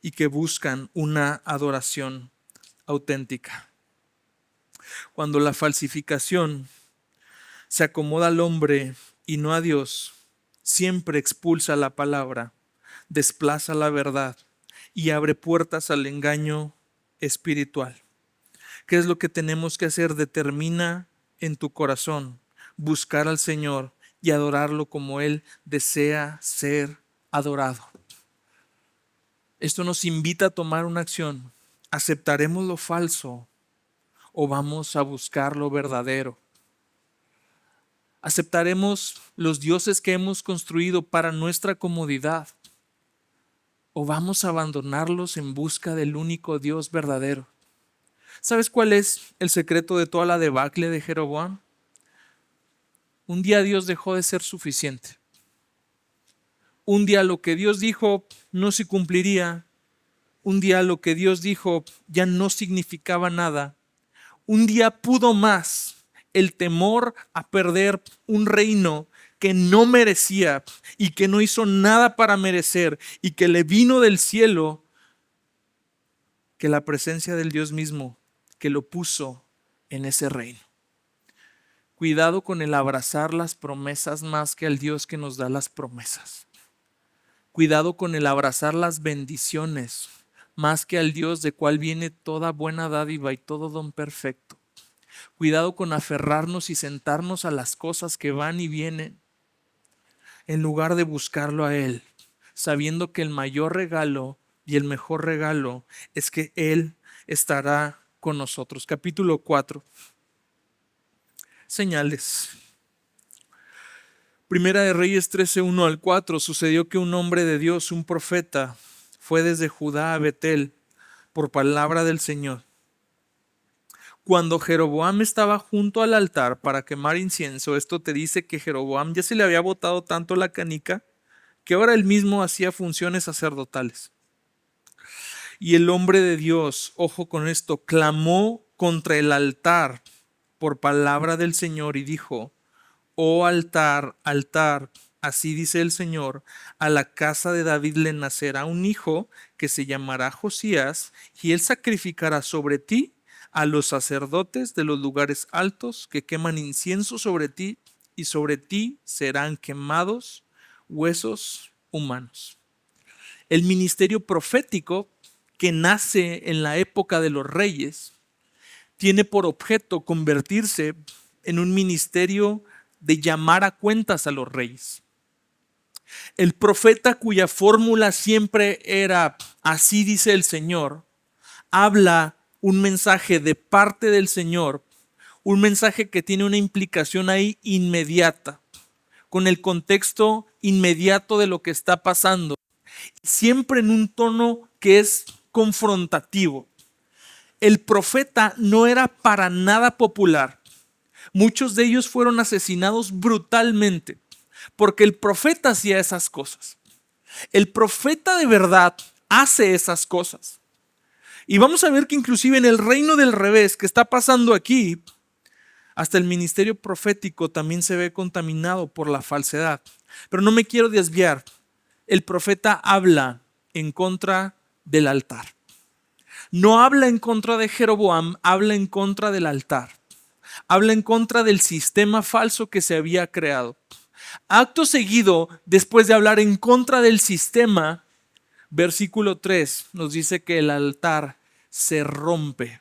y que buscan una adoración auténtica. Cuando la falsificación se acomoda al hombre y no a Dios, siempre expulsa la palabra, desplaza la verdad y abre puertas al engaño espiritual. ¿Qué es lo que tenemos que hacer? Determina en tu corazón buscar al Señor y adorarlo como Él desea ser adorado. Esto nos invita a tomar una acción. ¿Aceptaremos lo falso o vamos a buscar lo verdadero? ¿Aceptaremos los dioses que hemos construido para nuestra comodidad o vamos a abandonarlos en busca del único Dios verdadero? ¿Sabes cuál es el secreto de toda la debacle de Jeroboam? Un día Dios dejó de ser suficiente. Un día lo que Dios dijo no se cumpliría. Un día lo que Dios dijo ya no significaba nada. Un día pudo más el temor a perder un reino que no merecía y que no hizo nada para merecer y que le vino del cielo, que la presencia del Dios mismo que lo puso en ese reino. Cuidado con el abrazar las promesas más que al Dios que nos da las promesas. Cuidado con el abrazar las bendiciones más que al Dios de cual viene toda buena dádiva y todo don perfecto. Cuidado con aferrarnos y sentarnos a las cosas que van y vienen en lugar de buscarlo a Él, sabiendo que el mayor regalo y el mejor regalo es que Él estará con nosotros. Capítulo 4. Señales. Primera de Reyes 13, 1 al 4. Sucedió que un hombre de Dios, un profeta, fue desde Judá a Betel por palabra del Señor. Cuando Jeroboam estaba junto al altar para quemar incienso, esto te dice que Jeroboam ya se le había botado tanto la canica que ahora él mismo hacía funciones sacerdotales. Y el hombre de Dios, ojo con esto, clamó contra el altar por palabra del Señor y dijo: oh altar, altar, así dice el Señor, a la casa de David le nacerá un hijo que se llamará Josías, y él sacrificará sobre ti a los sacerdotes de los lugares altos que queman incienso sobre ti, y sobre ti serán quemados huesos humanos. El ministerio profético que nace en la época de los reyes tiene por objeto convertirse en un ministerio de llamar a cuentas a los reyes. El profeta cuya fórmula siempre era así dice el Señor, habla un mensaje de parte del Señor, un mensaje que tiene una implicación ahí inmediata, con el contexto inmediato de lo que está pasando, siempre en un tono que es confrontativo. El profeta no era para nada popular. Muchos de ellos fueron asesinados brutalmente porque el profeta hacía esas cosas. El profeta de verdad hace esas cosas. Y vamos a ver que inclusive en el reino del revés que está pasando aquí, hasta el ministerio profético también se ve contaminado por la falsedad. Pero no me quiero desviar. El profeta habla en contra del altar. No habla en contra de Jeroboam, habla en contra del altar. Habla en contra del sistema falso que se había creado. Acto seguido, después de hablar en contra del sistema, versículo 3 nos dice que el altar se rompe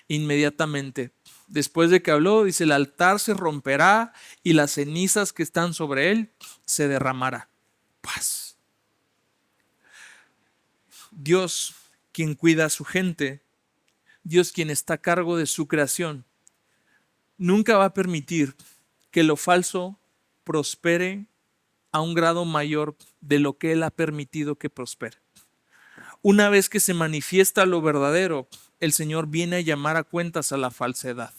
inmediatamente. Después de que habló, dice: el altar se romperá y las cenizas que están sobre él se derramará. Paz. Dios, quien cuida a su gente, Dios quien está a cargo de su creación, nunca va a permitir que lo falso prospere a un grado mayor de lo que Él ha permitido que prospere. Una vez que se manifiesta lo verdadero, el Señor viene a llamar a cuentas a la falsedad.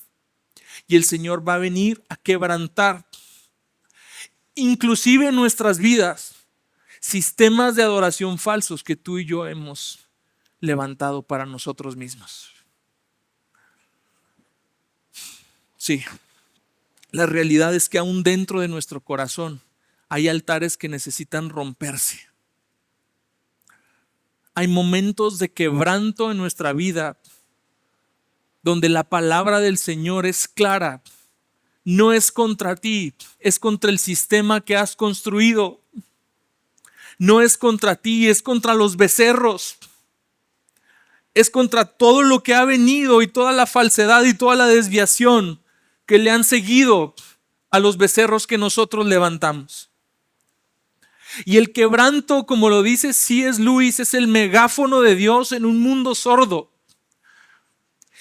Y el Señor va a venir a quebrantar, inclusive en nuestras vidas, sistemas de adoración falsos que tú y yo hemos levantado para nosotros mismos. Sí, la realidad es que aún dentro de nuestro corazón hay altares que necesitan romperse. Hay momentos de quebranto en nuestra vida donde la palabra del Señor es clara. No es contra ti, es contra el sistema que has construido. No es contra ti, es contra los becerros. Es contra todo lo que ha venido y toda la falsedad y toda la desviación que le han seguido a los becerros que nosotros levantamos. Y el quebranto, como lo dice C.S. Lewis, es el megáfono de Dios en un mundo sordo.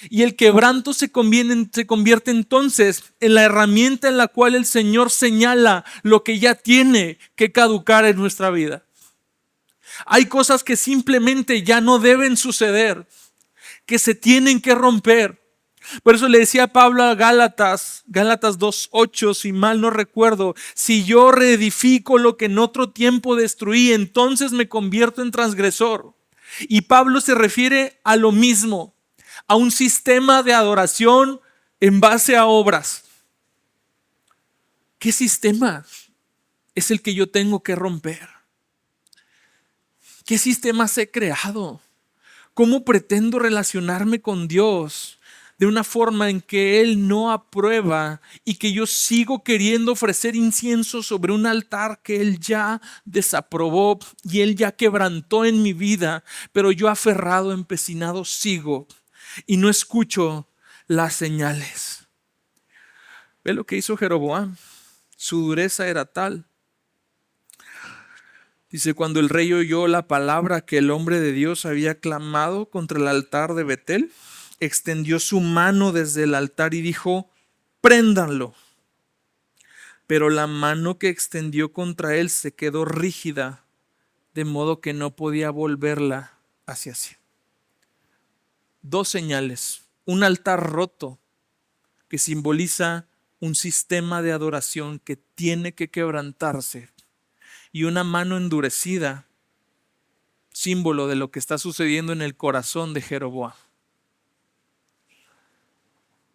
Y el quebranto se convierte entonces en la herramienta en la cual el Señor señala lo que ya tiene que caducar en nuestra vida. Hay cosas que simplemente ya no deben suceder, que se tienen que romper. Por eso le decía Pablo a Gálatas 2:8, si mal no recuerdo: si yo reedifico lo que en otro tiempo destruí, entonces me convierto en transgresor. Y Pablo se refiere a lo mismo, a un sistema de adoración en base a obras. ¿Qué sistema es el que yo tengo que romper? ¿Qué sistemas he creado? ¿Cómo pretendo relacionarme con Dios de una forma en que Él no aprueba y que yo sigo queriendo ofrecer incienso sobre un altar que Él ya desaprobó y Él ya quebrantó en mi vida, pero yo aferrado, empecinado sigo y no escucho las señales? Ve lo que hizo Jeroboam. Su dureza era tal. Dice: cuando el rey oyó la palabra que el hombre de Dios había clamado contra el altar de Betel, extendió su mano desde el altar y dijo: préndanlo. Pero la mano que extendió contra él se quedó rígida, de modo que no podía volverla hacia sí. Dos señales: un altar roto, que simboliza un sistema de adoración que tiene que quebrantarse, y una mano endurecida, símbolo de lo que está sucediendo en el corazón de Jeroboam.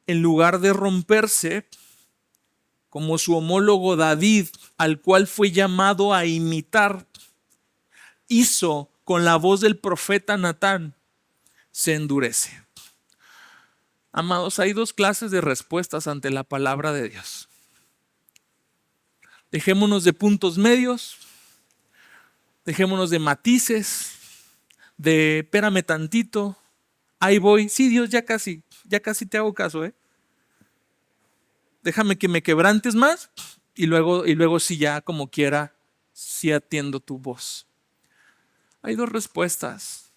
En lugar de romperse, como su homólogo David, al cual fue llamado a imitar, hizo con la voz del profeta Natán, se endurece. Amados, hay dos clases de respuestas ante la palabra de Dios. Dejémonos de puntos medios, dejémonos de matices, de espérame tantito, ahí voy, sí Dios, ya casi te hago caso, déjame que me quebrantes más y luego sí, ya como quiera, sí atiendo tu voz. Hay dos respuestas: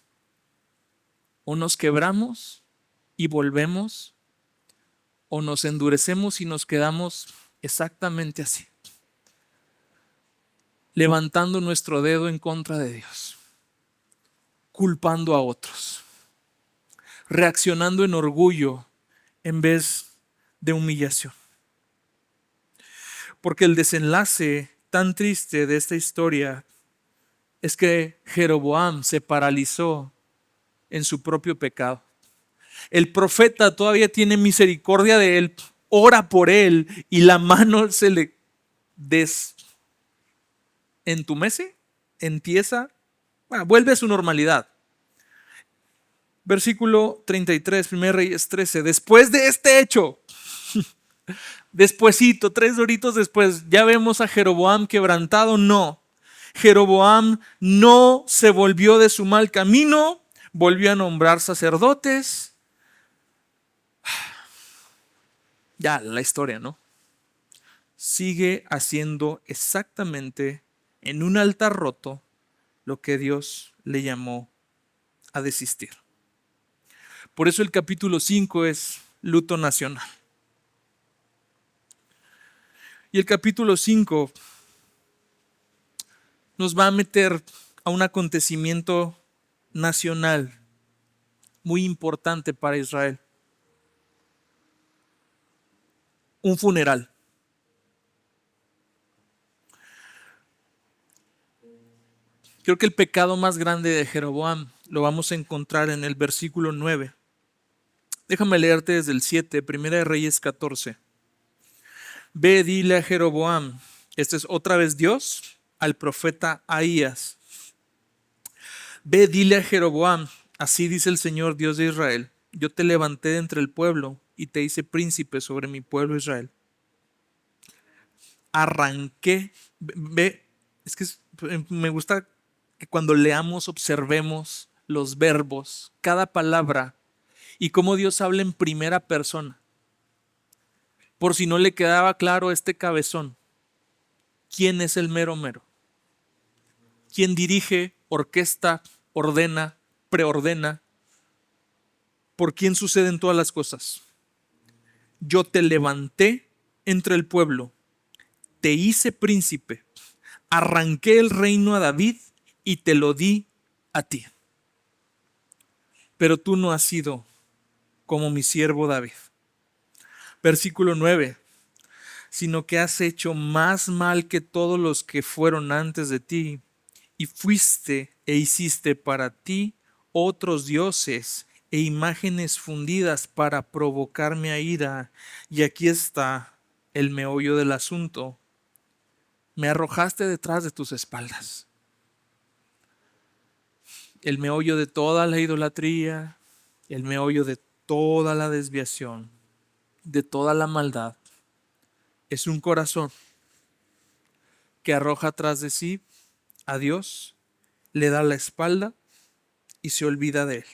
o nos quebramos y volvemos, o nos endurecemos y nos quedamos exactamente así, levantando nuestro dedo en contra de Dios, culpando a otros, reaccionando en orgullo en vez de humillación. Porque el desenlace tan triste de esta historia es que Jeroboam se paralizó en su propio pecado. El profeta todavía tiene misericordia de él, ora por él y la mano se le desentumece, empieza, vuelve a su normalidad. Versículo 33, 1 Reyes 13. Después de este hecho, despuesito, 3 horitos después, ya vemos a Jeroboam quebrantado. No, Jeroboam no se volvió de su mal camino, volvió a nombrar sacerdotes. Ya la historia, ¿no? Sigue haciendo exactamente en un altar roto lo que Dios le llamó a desistir. Por eso el capítulo 5 es luto nacional. Y el capítulo 5 nos va a meter a un acontecimiento nacional muy importante para Israel. Un funeral. Creo que el pecado más grande de Jeroboam lo vamos a encontrar en el versículo 9. Déjame leerte desde el 7, Primera de Reyes 14. Ve, dile a Jeroboam, este es otra vez Dios, al profeta Ahías. Ve, dile a Jeroboam, así dice el Señor Dios de Israel, yo te levanté de entre el pueblo y te hice príncipe sobre mi pueblo Israel. Arranqué, ve, es que me gusta que cuando leamos observemos los verbos, cada palabra y cómo Dios habla en primera persona. Por si no le quedaba claro a este cabezón, ¿quién es el mero mero? ¿Quién dirige, orquesta, ordena, preordena? ¿Por quién suceden todas las cosas? Yo te levanté entre el pueblo, te hice príncipe, arranqué el reino a David y te lo di a ti. Pero tú no has sido como mi siervo David. Versículo 9. Sino que has hecho más mal que todos los que fueron antes de ti, y fuiste e hiciste para ti otros dioses e imágenes fundidas para provocarme a ira. Y aquí está el meollo del asunto. Me arrojaste detrás de tus espaldas. El meollo de toda la idolatría, el meollo de toda la desviación, de toda la maldad, es un corazón que arroja tras de sí a Dios, le da la espalda y se olvida de él.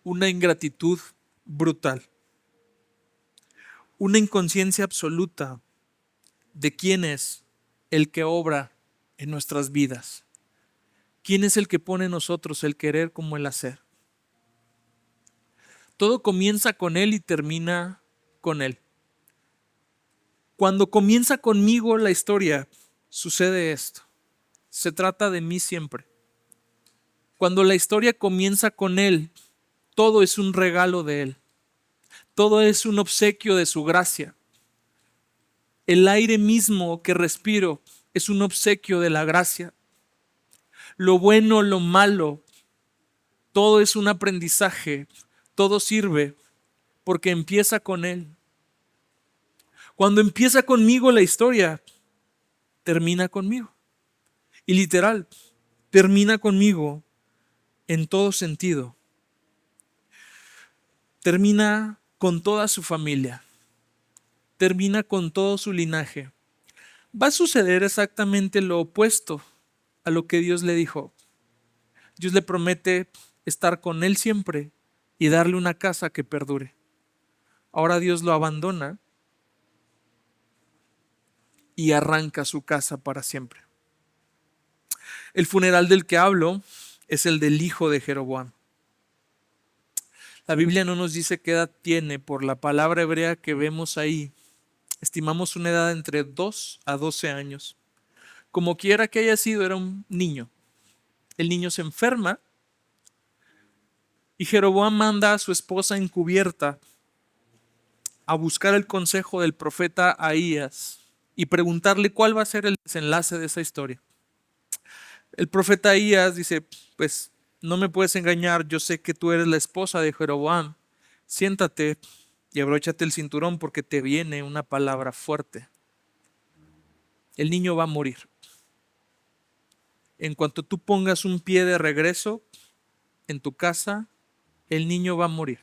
Una ingratitud brutal, una inconsciencia absoluta de quién es el que obra en nuestras vidas, quién es el que pone en nosotros el querer como el hacer. Todo comienza con él y termina con él. Cuando comienza conmigo la historia, sucede esto. Se trata de mí siempre. Cuando la historia comienza con él, todo es un regalo de él. Todo es un obsequio de su gracia. El aire mismo que respiro es un obsequio de la gracia. Lo bueno, lo malo, todo es un aprendizaje. Todo sirve porque empieza con él. Cuando empieza conmigo la historia, termina conmigo. Y literal, termina conmigo en todo sentido. Termina con toda su familia. Termina con todo su linaje. Va a suceder exactamente lo opuesto a lo que Dios le dijo. Dios le promete estar con él siempre y darle una casa que perdure. Ahora Dios lo abandona y arranca su casa para siempre. El funeral del que hablo es el del hijo de Jeroboam. La Biblia no nos dice qué edad tiene. Por la palabra hebrea que vemos ahí, estimamos una edad entre 2 a 12 años. Como quiera que haya sido, era un niño. El niño se enferma y Jeroboam manda a su esposa encubierta a buscar el consejo del profeta Ahías y preguntarle cuál va a ser el desenlace de esa historia. El profeta Ahías dice, pues no me puedes engañar, yo sé que tú eres la esposa de Jeroboam, siéntate y abróchate el cinturón porque te viene una palabra fuerte. El niño va a morir. En cuanto tú pongas un pie de regreso en tu casa, el niño va a morir.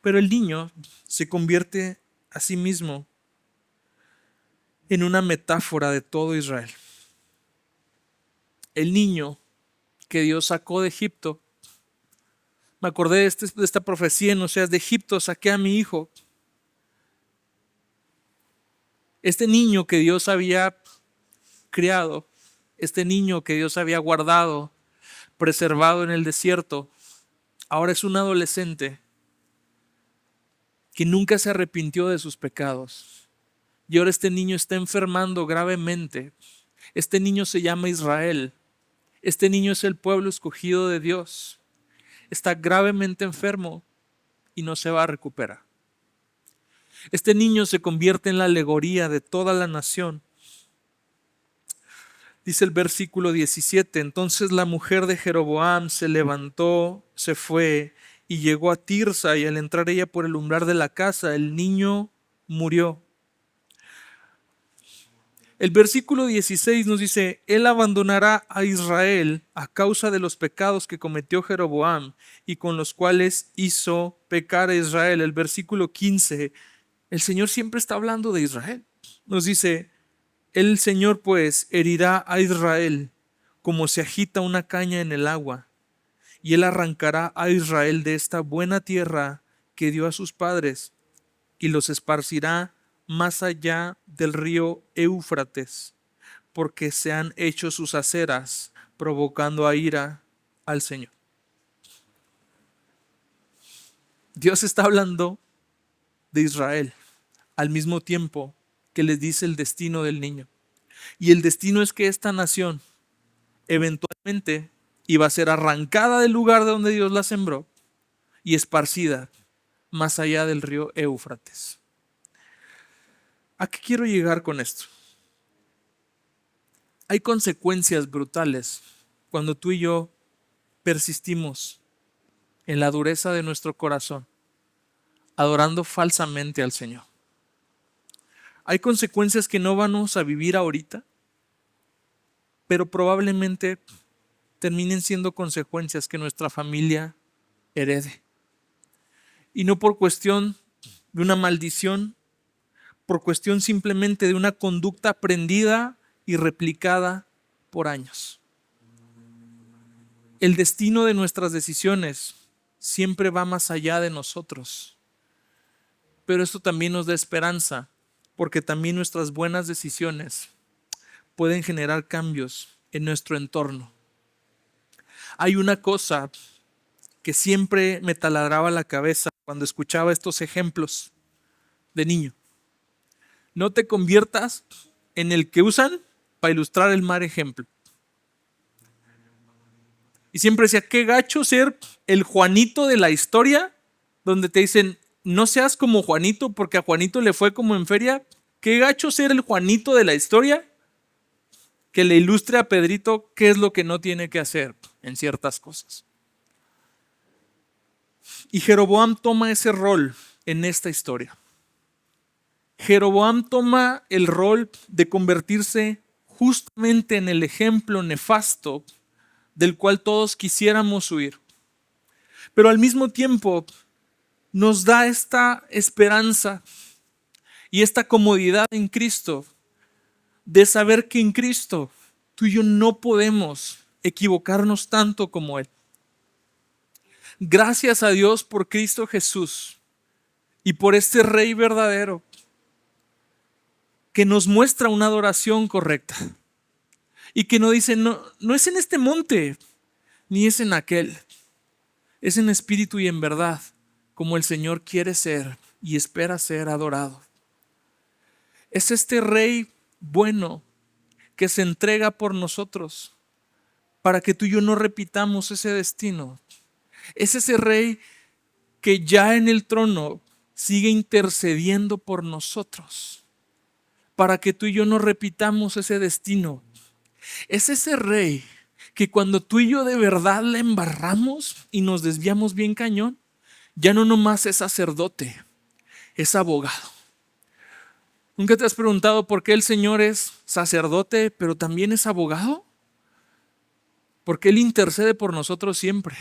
Pero el niño se convierte a sí mismo en una metáfora de todo Israel. El niño que Dios sacó de Egipto. Me acordé de esta profecía en Oseas: de Egipto saqué a mi hijo. Este niño que Dios había criado, este niño que Dios había guardado preservado en el desierto, ahora es un adolescente que nunca se arrepintió de sus pecados. Y ahora este niño está enfermando gravemente. Este niño se llama Israel. Este niño es el pueblo escogido de Dios. Está gravemente enfermo y no se va a recuperar. Este niño se convierte en la alegoría de toda la nación. Dice el versículo 17, entonces la mujer de Jeroboam se levantó, se fue y llegó a Tirsa, y al entrar ella por el umbral de la casa, el niño murió. El versículo 16 nos dice, él abandonará a Israel a causa de los pecados que cometió Jeroboam y con los cuales hizo pecar a Israel. El versículo 15, el Señor siempre está hablando de Israel. Nos dice, el Señor pues herirá a Israel como se agita una caña en el agua, y él arrancará a Israel de esta buena tierra que dio a sus padres y los esparcirá más allá del río Éufrates, porque se han hecho sus aceras, provocando a ira al Señor. Dios está hablando de Israel al mismo tiempo que les dice el destino del niño. Y el destino es que esta nación eventualmente iba a ser arrancada del lugar de donde Dios la sembró y esparcida más allá del río Éufrates. ¿A qué quiero llegar con esto? Hay consecuencias brutales cuando tú y yo persistimos en la dureza de nuestro corazón, adorando falsamente al Señor. Hay consecuencias que no vamos a vivir ahorita, pero probablemente terminen siendo consecuencias que nuestra familia herede. Y no por cuestión de una maldición, por cuestión simplemente de una conducta aprendida y replicada por años. El destino de nuestras decisiones siempre va más allá de nosotros. Pero esto también nos da esperanza, porque también nuestras buenas decisiones pueden generar cambios en nuestro entorno. Hay una cosa que siempre me taladraba la cabeza cuando escuchaba estos ejemplos de niño. No te conviertas en el que usan para ilustrar el mal ejemplo. Y siempre decía, qué gacho ser el Juanito de la historia, donde te dicen, no seas como Juanito porque a Juanito le fue como en feria. Qué gacho ser el Juanito de la historia que le ilustre a Pedrito qué es lo que no tiene que hacer en ciertas cosas. Y Jeroboam toma ese rol en esta historia. Jeroboam toma el rol de convertirse justamente en el ejemplo nefasto del cual todos quisiéramos huir. Pero al mismo tiempo nos da esta esperanza y esta comodidad en Cristo de saber que en Cristo tú y yo no podemos equivocarnos tanto como Él. Gracias a Dios por Cristo Jesús y por este Rey verdadero que nos muestra una adoración correcta y que no dice, no es en este monte ni es en aquel, es en espíritu y en verdad como el Señor quiere ser y espera ser adorado. Es este Rey bueno que se entrega por nosotros para que tú y yo no repitamos ese destino. Es ese Rey que ya en el trono sigue intercediendo por nosotros para que tú y yo no repitamos ese destino. Es ese Rey que cuando tú y yo de verdad la embarramos y nos desviamos bien cañón, ya no nomás es sacerdote, es abogado. ¿Nunca te has preguntado por qué el Señor es sacerdote, pero también es abogado? Porque Él intercede por nosotros siempre.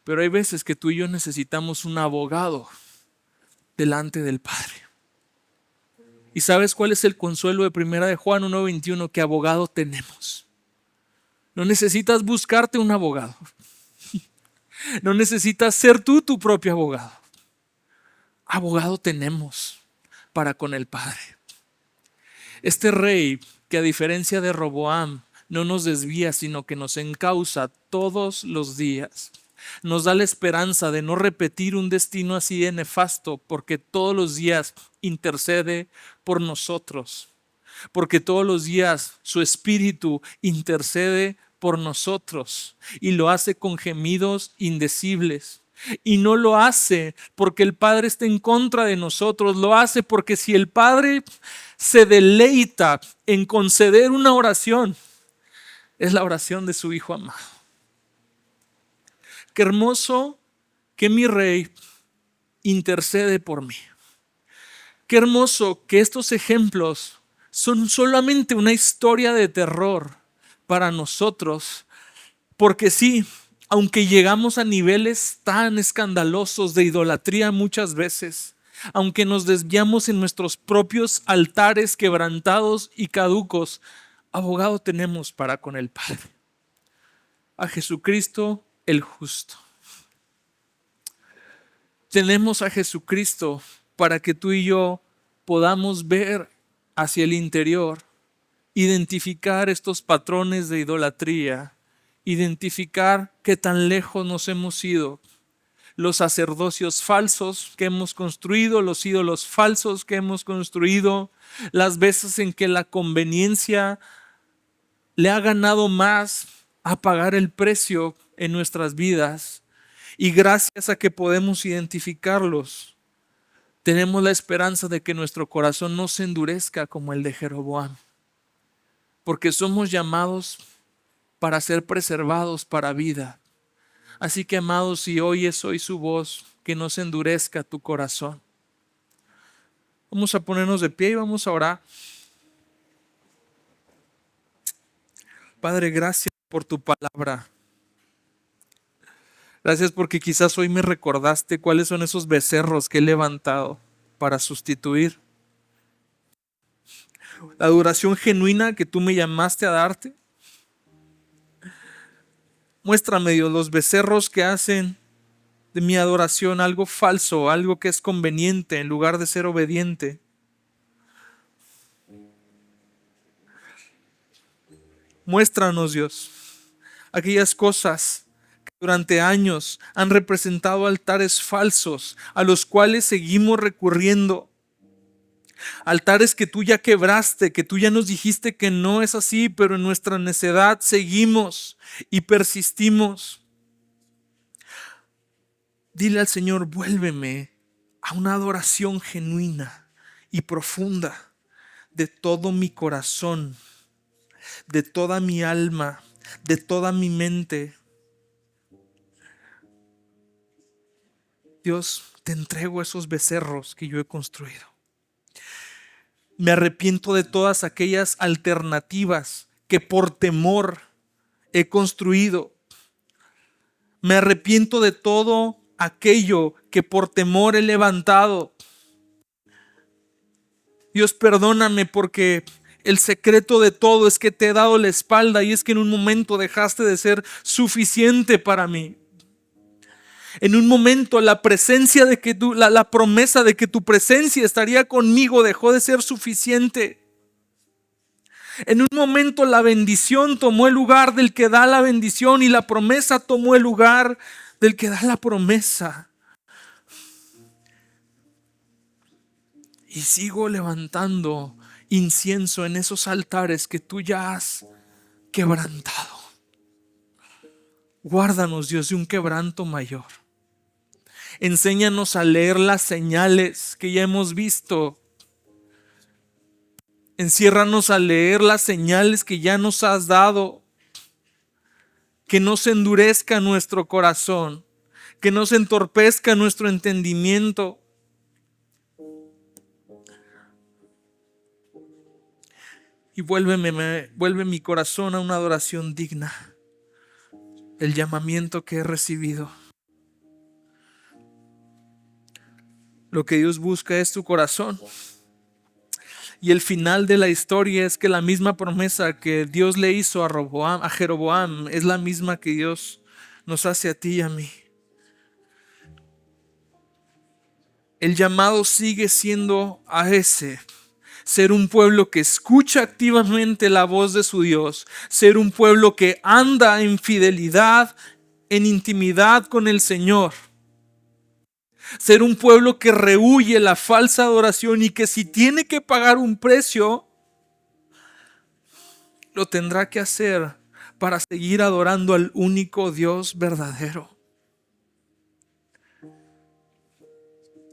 Pero hay veces que tú y yo necesitamos un abogado delante del Padre. ¿Y sabes cuál es el consuelo de 1 de Juan 1:21? Que abogado tenemos. No necesitas buscarte un abogado. No necesitas ser tú tu propio abogado. Abogado tenemos para con el Padre. Este rey que a diferencia de Roboam no nos desvía, sino que nos encausa todos los días. Nos da la esperanza de no repetir un destino así de nefasto, porque todos los días intercede por nosotros, porque todos los días su Espíritu intercede por nosotros y lo hace con gemidos indecibles. Y no lo hace porque el Padre esté en contra de nosotros, lo hace porque si el Padre se deleita en conceder una oración, es la oración de su Hijo amado. Qué hermoso que mi Rey intercede por mí. Qué hermoso que estos ejemplos son solamente una historia de terror para nosotros, porque sí, aunque llegamos a niveles tan escandalosos de idolatría muchas veces, aunque nos desviamos en nuestros propios altares quebrantados y caducos, abogado tenemos para con el Padre, a Jesucristo el justo. Tenemos a Jesucristo para que tú y yo podamos ver hacia el interior, identificar estos patrones de idolatría, identificar qué tan lejos nos hemos ido, los sacerdocios falsos que hemos construido, los ídolos falsos que hemos construido, las veces en que la conveniencia le ha ganado más a pagar el precio en nuestras vidas. Y gracias a que podemos identificarlos, tenemos la esperanza de que nuestro corazón no se endurezca como el de Jeroboam, porque somos llamados para ser preservados para vida. Así que, amados, si oyes hoy su voz, que no se endurezca tu corazón. Vamos a ponernos de pie y vamos a orar. Padre, gracias por tu palabra. Gracias porque quizás hoy me recordaste cuáles son esos becerros que he levantado para sustituir la adoración genuina que tú me llamaste a darte. Muéstrame, Dios, los becerros que hacen de mi adoración algo falso, algo que es conveniente en lugar de ser obediente. Muéstranos, Dios, aquellas cosas que durante años han representado altares falsos a los cuales seguimos recurriendo. Altares que tú ya quebraste, que tú ya nos dijiste que no es así, pero en nuestra necedad seguimos y persistimos. Dile al Señor, vuélveme a una adoración genuina y profunda de todo mi corazón, de toda mi alma, de toda mi mente. Dios, te entrego esos becerros que yo he construido. Me arrepiento de todas aquellas alternativas que por temor he construido. Me arrepiento de todo aquello que por temor he levantado. Dios, perdóname porque el secreto de todo es que te he dado la espalda y es que en un momento dejaste de ser suficiente para mí. En un momento la presencia de que la promesa de que tu presencia estaría conmigo dejó de ser suficiente. En un momento la bendición tomó el lugar del que da la bendición y la promesa tomó el lugar del que da la promesa. Y sigo levantando incienso en esos altares que tú ya has quebrantado. Guárdanos, Dios, de un quebranto mayor. Enséñanos a leer las señales que ya hemos visto. Enciérranos a leer las señales que ya nos has dado. Que no se endurezca nuestro corazón. Que no se entorpezca nuestro entendimiento. Y vuelve mi corazón a una adoración digna del llamamiento que he recibido. Lo que Dios busca es tu corazón. Y el final de la historia es que la misma promesa que Dios le hizo a Jeroboam es la misma que Dios nos hace a ti y a mí. El llamado sigue siendo a ese. ser un pueblo que escucha activamente la voz de su Dios, ser un pueblo que anda en fidelidad, en intimidad con el Señor, ser un pueblo que rehúye la falsa adoración y que si tiene que pagar un precio, lo tendrá que hacer para seguir adorando al único Dios verdadero.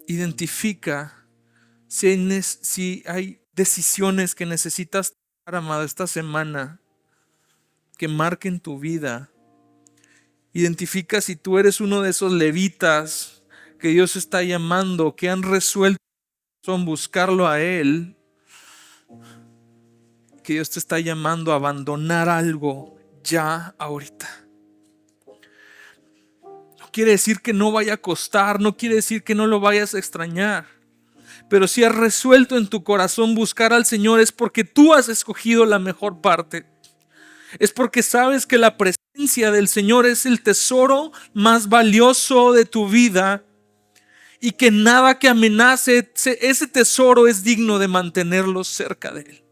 Identifica si hay decisiones que necesitas tomar, amado, esta semana que marquen tu vida. Identifica si tú eres uno de esos levitas que Dios está llamando, que han resuelto buscarlo a Él, que Dios te está llamando a abandonar algo ya ahorita. No quiere decir que no vaya a costar, no quiere decir que no lo vayas a extrañar. Pero si has resuelto en tu corazón buscar al Señor, es porque tú has escogido la mejor parte. Es porque sabes que la presencia del Señor es el tesoro más valioso de tu vida y que nada que amenace ese tesoro es digno de mantenerlo cerca de Él.